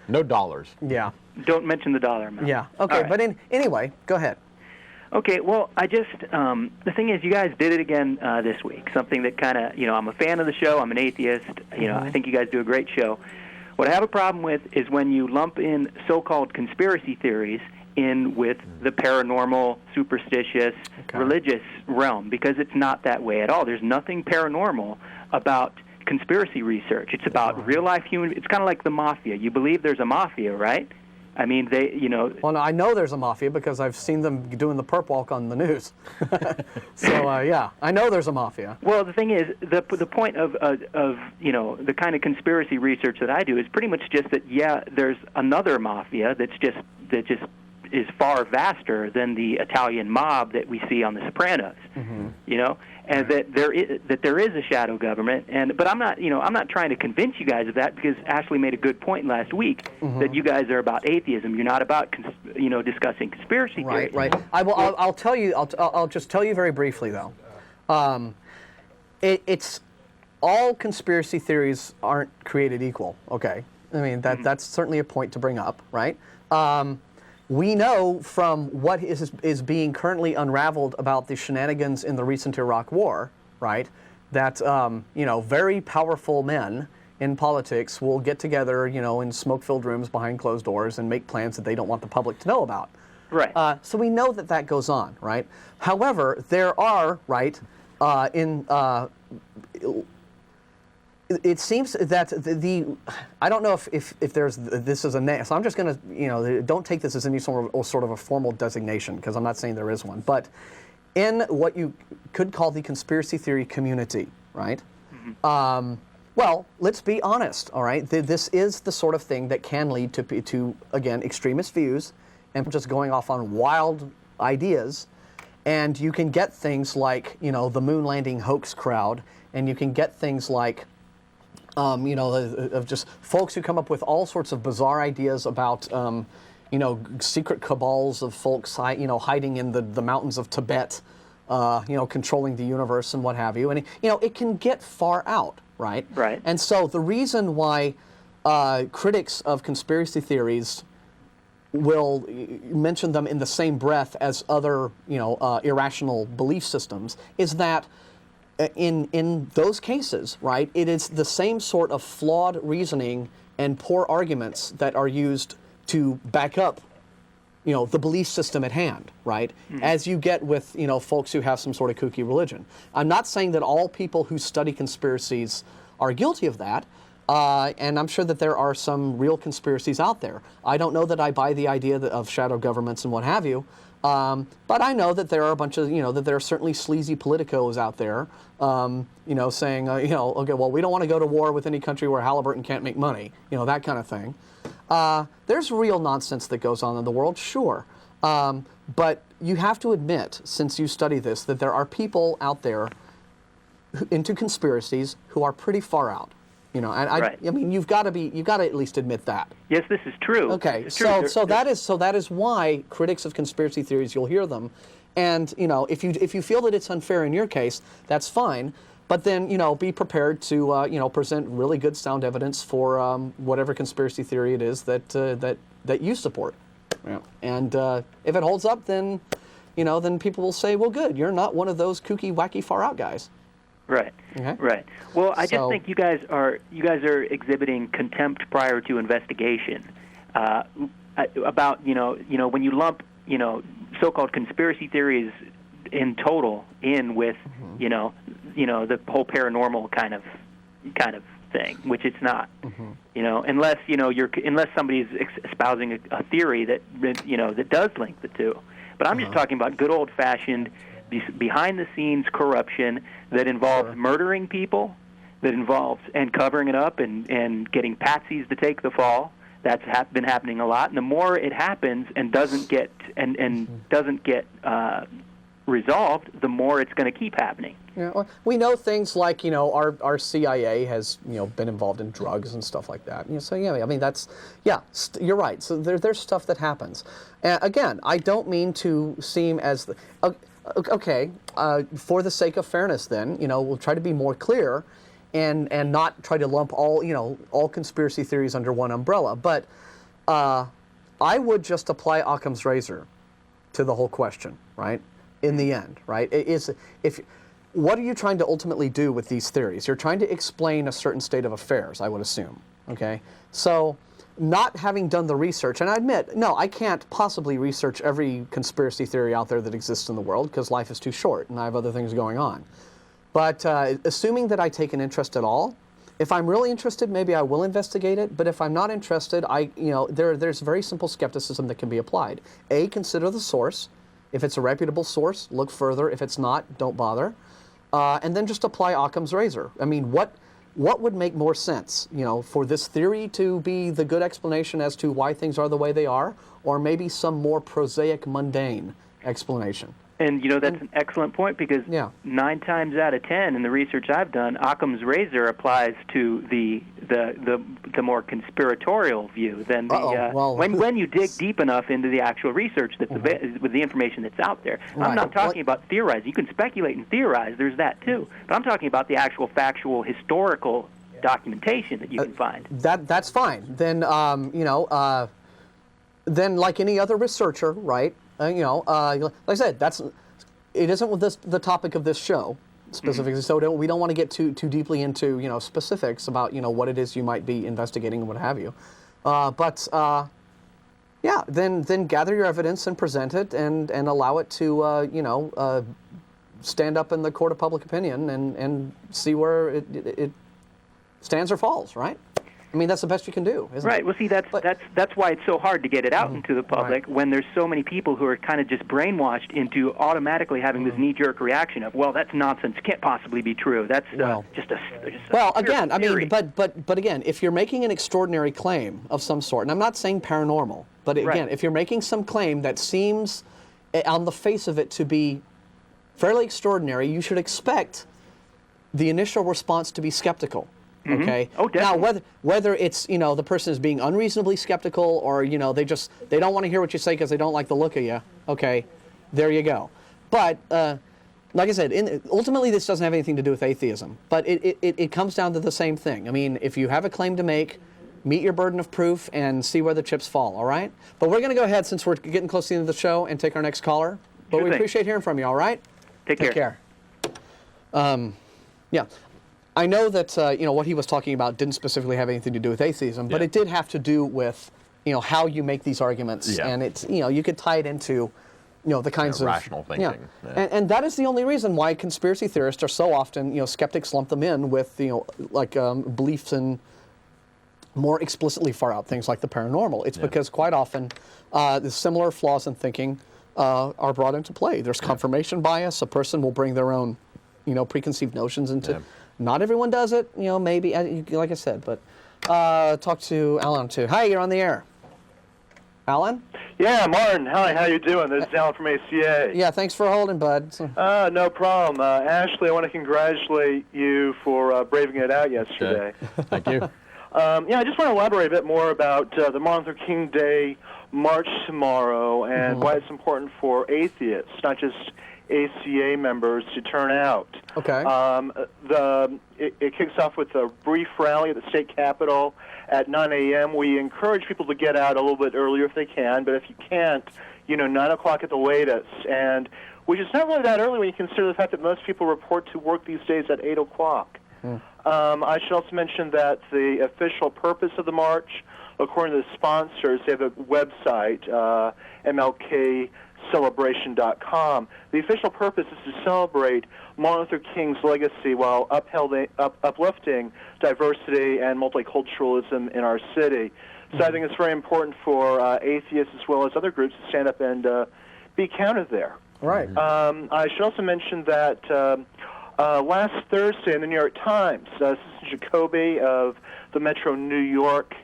S2: No dollars.
S1: yeah.
S7: Don't mention the dollar amount.
S1: Yeah. Okay,
S7: All right.
S1: but anyway, go ahead.
S7: Okay, well, I just, the thing is, you guys did it again this week, something that kind of, I'm a fan of the show, I'm an atheist, I think you guys do a great show. What I have a problem with is when you lump in so-called conspiracy theories in with the paranormal, superstitious, religious realm, because it's not that way at all. There's nothing paranormal about conspiracy research. It's about real-life human, it's kind of like the mafia. You believe there's a mafia, right? I mean,
S1: Well, no, I know there's a mafia because I've seen them doing the perp walk on the news. So, yeah, I know there's a mafia.
S7: Well, the thing is, the point of the kind of conspiracy research that I do is pretty much just that, yeah, there's another mafia that just is far vaster than the Italian mob that we see on The Sopranos. And that there is a shadow government, but I'm not trying to convince you guys of that, because Ashley made a good point last week that you guys are about atheism. You're not about discussing conspiracy theories.
S1: Right. I'll tell you. I'll just tell you very briefly though. It's all conspiracy theories aren't created equal. Okay. I mean that's certainly a point to bring up, right? We know from what is being currently unraveled about the shenanigans in the recent Iraq War, right, that very powerful men in politics will get together, in smoke-filled rooms behind closed doors and make plans that they don't want the public to know about.
S7: Right.
S1: So we know that goes on, right? However, there are, right, it seems that I don't know if there's this is a name, so I'm just going to don't take this as any sort of a formal designation, because I'm not saying there is one, but in what you could call the conspiracy theory community, right? Well, let's be honest, all right? This is the sort of thing that can lead to again, extremist views and just going off on wild ideas, and you can get things like the moon landing hoax crowd, and you can get things like of just folks who come up with all sorts of bizarre ideas about, secret cabals of folks, hiding in the mountains of Tibet, controlling the universe and what have you. And, it can get far out, right?
S7: Right.
S1: And so the reason why critics of conspiracy theories will mention them in the same breath as other, irrational belief systems is that in those cases, right, it is the same sort of flawed reasoning and poor arguments that are used to back up, the belief system at hand, right, as you get with, folks who have some sort of kooky religion. I'm not saying that all people who study conspiracies are guilty of that, and I'm sure that there are some real conspiracies out there. I don't know that I buy the idea of shadow governments and what have you, but I know that there are a bunch of, that there are certainly sleazy politicos out there, saying, okay, well, we don't want to go to war with any country where Halliburton can't make money, that kind of thing. There's real nonsense that goes on in the world, sure. But you have to admit, since you study this, that there are people out there into conspiracies who are pretty far out. I mean, you've got to at least admit that.
S7: Yes, this is true.
S1: Okay, so that is why critics of conspiracy theories, you'll hear them, and if you feel that it's unfair in your case, that's fine. But then be prepared to present really good sound evidence for whatever conspiracy theory it is that you support. Yeah. And if it holds up, then then people will say, well, good, you're not one of those kooky, wacky, far out guys.
S7: Right.
S1: Okay.
S7: Right. Well, I just think you guys are exhibiting contempt prior to investigation about when you lump so-called conspiracy theories in total in with the whole paranormal kind of thing, which it's not. Unless somebody's espousing a theory that does link the two. But I'm just talking about good old-fashioned behind-the-scenes corruption that involves murdering people, that involves and covering it up and getting patsies to take the fall. That's been happening a lot, and the more it happens and doesn't get resolved, the more it's going to keep happening.
S1: Yeah, well, we know things like, our CIA has, been involved in drugs and stuff like that. So, yeah, I mean, you're right. So there's stuff that happens. Again, I don't mean to seem as, okay, for the sake of fairness then, we'll try to be more clear and not try to lump all conspiracy theories under one umbrella. But I would just apply Occam's razor to the whole question, right? In the end, right? What are you trying to ultimately do with these theories? You're trying to explain a certain state of affairs, I would assume, okay? So not having done the research, and I admit, no, I can't possibly research every conspiracy theory out there that exists in the world because life is too short and I have other things going on. But assuming that I take an interest at all, if I'm really interested, maybe I will investigate it. But if I'm not interested, there's very simple skepticism that can be applied. A, consider the source. If it's a reputable source, look further. If it's not, don't bother. And then just apply Occam's razor. I mean, what would make more sense, for this theory to be the good explanation as to why things are the way they are, or maybe some more prosaic, mundane explanation?
S7: And that's an excellent point because 9 times out of 10 in the research I've done, Occam's razor applies to the more conspiratorial view than when you dig deep enough into the actual research that's with the information that's out there.
S1: Right.
S7: I'm not talking about theorizing. You can speculate and theorize. There's that too. But I'm talking about the actual factual historical documentation that you can find.
S1: That's fine. Then then like any other researcher, right? Like I said, it isn't the topic of this show specifically. So we don't want to get too deeply into specifics about what it is you might be investigating and what have you. Then gather your evidence and present it and allow it to stand up in the court of public opinion and see where it stands or falls, right? I mean, that's the best you can do, isn't it?
S7: Right. Well, see, that's why it's so hard to get it out into the public when there's so many people who are kind of just brainwashed into automatically having this knee-jerk reaction of, well, that's nonsense, can't possibly be true. That's just a
S1: again,
S7: theory.
S1: I mean, but again, if you're making an extraordinary claim of some sort, and I'm not saying paranormal, but again, if you're making some claim that seems on the face of it to be fairly extraordinary, you should expect the initial response to be skeptical. Okay.
S7: Oh, definitely.
S1: Now, whether it's the person is being unreasonably skeptical, or they don't want to hear what you say because they don't like the look of you. Okay, there you go. But like I said, ultimately this doesn't have anything to do with atheism. But it comes down to the same thing. I mean, if you have a claim to make, meet your burden of proof and see where the chips fall. All right. But we're going to go ahead since we're getting close to the end of the show and take our next caller. But we appreciate hearing from you. All right.
S7: Take care.
S1: Yeah. I know that what he was talking about didn't specifically have anything to do with atheism, but it did have to do with how you make these arguments, and it's you could tie it into the kinds of
S2: rational thinking.
S1: Yeah. And that is the only reason why conspiracy theorists are so often skeptics lump them in with beliefs in more explicitly far out things like the paranormal. It's because quite often the similar flaws in thinking are brought into play. There's confirmation bias. A person will bring their own preconceived notions into. Yeah. Not everyone does it, maybe, like I said, but talk to Alan too. Hi, you're on the air. Alan?
S8: Yeah, Martin. Hi, how you doing? This is Alan from ACA.
S1: Yeah, thanks for holding, bud.
S8: No problem. Ashley, I want to congratulate you for braving it out yesterday.
S2: Thank you.
S8: I just want to elaborate a bit more about the Martin Luther King Day March tomorrow and why it's important for atheists, not just ACA members, to turn out.
S1: Okay.
S8: It kicks off with a brief rally at the state capitol at 9 a.m. We encourage people to get out a little bit earlier if they can, but if you can't, 9 o'clock at the latest. And which is not really that early when you consider the fact that most people report to work these days at 8 o'clock. I should also mention that the official purpose of the march, according to the sponsors, they have a website, MLKcelebration.com. The official purpose is to celebrate Martin Luther King's legacy while uplifting diversity and multiculturalism in our city. So I think it's very important for atheists as well as other groups to stand up and be counted there.
S1: Right.
S8: I should also mention that last Thursday in the New York Times, Susan Jacoby of the Metro New York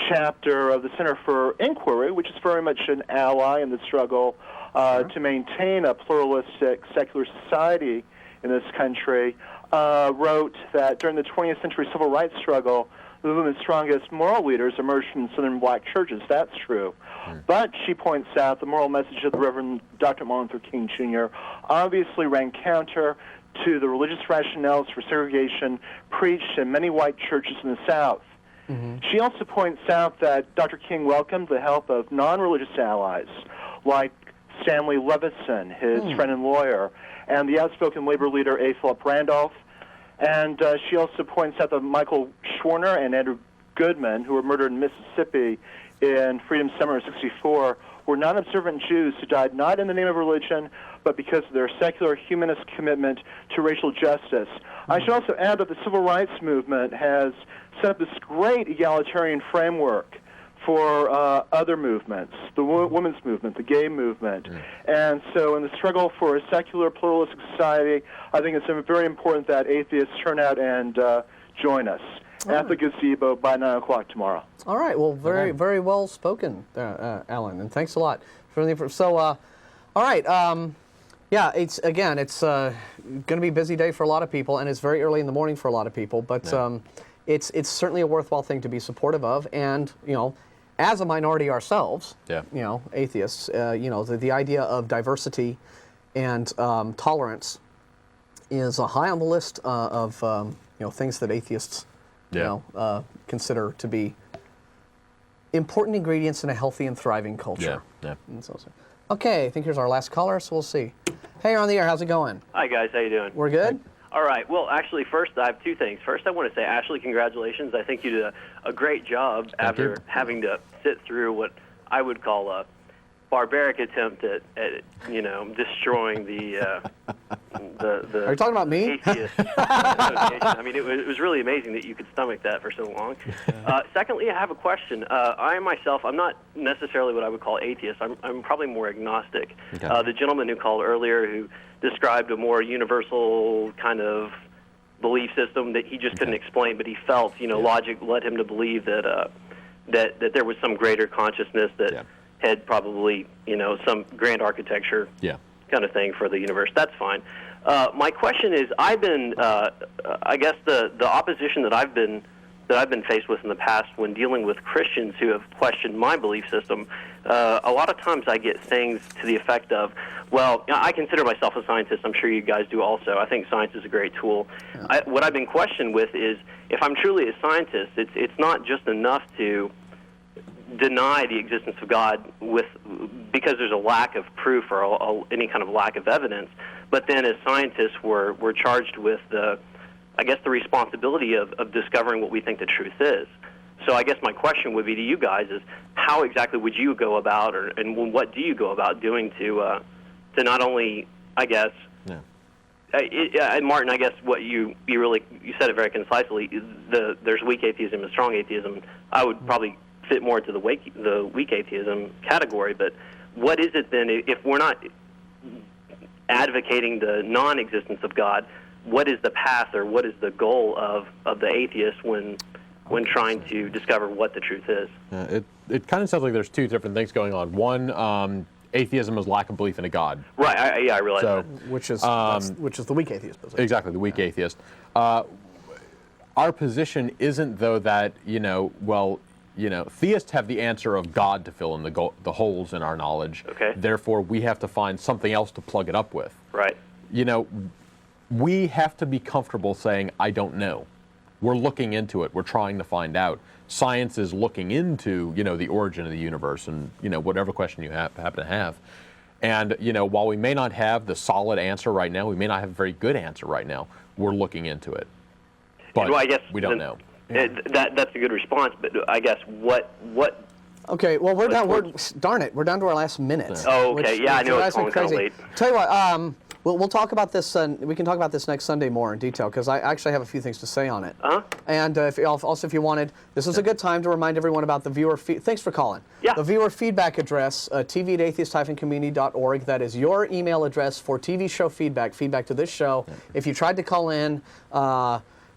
S8: chapter of the Center for Inquiry, which is very much an ally in the struggle to maintain a pluralistic secular society in this country, wrote that during the 20th century civil rights struggle, the movement's strongest moral leaders emerged from southern black churches. That's true. But she points out the moral message of the Reverend Dr. Martin Luther King Jr. obviously ran counter to the religious rationales for segregation preached in many white churches in the South. She also points out that Dr. King welcomed the help of non-religious allies like Stanley Levison, his friend and lawyer, and the outspoken labor leader A. Philip Randolph. And she also points out that Michael Schwerner and Andrew Goodman, who were murdered in Mississippi in Freedom Summer of '64, were non-observant Jews who died not in the name of religion, but because of their secular humanist commitment to racial justice. I should also add that the civil rights movement has set up this great egalitarian framework for other movements, the women's movement, the gay movement. And so in the struggle for a secular, pluralistic society, I think it's very important that atheists turn out and join us at the gazebo by 9 o'clock tomorrow.
S1: All right. Well, very well spoken, Alan, and thanks a lot for the. So, all right. Yeah, it's going to be a busy day for a lot of people, and it's very early in the morning for a lot of people. But it's certainly a worthwhile thing to be supportive of, and as a minority ourselves, atheists, the idea of diversity and tolerance is high on the list of things that atheists consider to be important ingredients in a healthy and thriving culture. Okay, I think here's our last caller, so we'll see. Hey, you're on the air. How's it going?
S9: Hi, guys. How you doing?
S1: We're good.
S9: All right. Well, actually, first, I have two things. First, I want to say, Ashley, congratulations. I think you did a great job after having to sit through what I would call a barbaric attempt at destroying the
S1: Are you talking about me?
S9: Atheist association. I mean, it was really amazing that you could stomach that for so long. Secondly, I have a question. I myself, I'm not necessarily what I would call atheist. I'm probably more agnostic.
S2: Okay.
S9: The gentleman who called earlier, who described a more universal kind of belief system that he just couldn't explain, but he felt, logic led him to believe that that there was some greater consciousness that had probably, some grand architecture kind of thing for the universe. That's fine. My question is, I've been, I guess the opposition that I've been faced with in the past when dealing with Christians who have questioned my belief system, a lot of times I get things to the effect of, well, I consider myself a scientist. I'm sure you guys do also. I think science is a great tool. What I've been questioned with is, if I'm truly a scientist, it's not just enough to deny the existence of God because there's a lack of proof or any kind of lack of evidence. But then as scientists, we're charged with the responsibility of discovering what we think the truth is. So I guess my question would be to you guys is, how exactly would you go about, and what do you go about doing to not only, I guess, and Martin, I guess what you said it very concisely, there's weak atheism and strong atheism. I would probably fit more into the weak atheism category, but what is it then, if we're not advocating the non-existence of God, what is the path or what is the goal of the atheist when trying to discover what the truth is?
S2: It kind of sounds like there's two different things going on. One, atheism is lack of belief in a God.
S9: Right, I realize that.
S1: Which is the weak atheist position.
S2: Exactly, the weak atheist. Our position isn't, though, that, theists have the answer of God to fill in the holes in our knowledge.
S9: Okay.
S2: Therefore, we have to find something else to plug it up with.
S9: Right.
S2: We have to be comfortable saying, I don't know. We're looking into it. We're trying to find out. Science is looking into, the origin of the universe and, whatever question you happen to have. And, while we may not have the solid answer right now, we may not have a very good answer right now, we're looking into it. But
S9: I guess
S2: we don't know.
S9: That's a good response, but I guess what?
S1: Okay, well, we're down to our last minute.
S9: Oh, okay, I know it's kind of late.
S1: Tell you what, we'll talk about this. We can talk about this next Sunday more in detail because I actually have a few things to say on it. And if you wanted, this is a good time to remind everyone about the viewer feed. Thanks for calling.
S9: Yeah.
S1: The viewer feedback address, tv@atheist-community.org. That is your email address for TV show feedback to this show. If you tried to call in,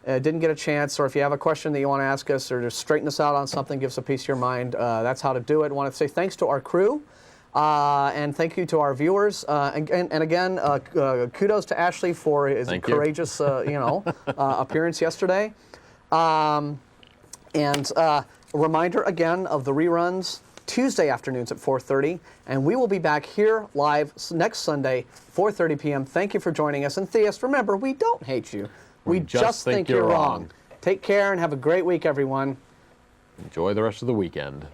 S1: didn't get a chance, or if you have a question that you want to ask us or to straighten us out on something, give us a piece of your mind, that's how to do it. I want to say thanks to our crew. And thank you to our viewers. And again, kudos to Ashley for his courageous, appearance yesterday. And a reminder again of the reruns Tuesday afternoons at 4:30, and we will be back here live next Sunday, 4:30 p.m. Thank you for joining us. And Theists, remember, we don't hate you. We just think you're wrong. Take care and have a great week, everyone.
S2: Enjoy the rest of the weekend.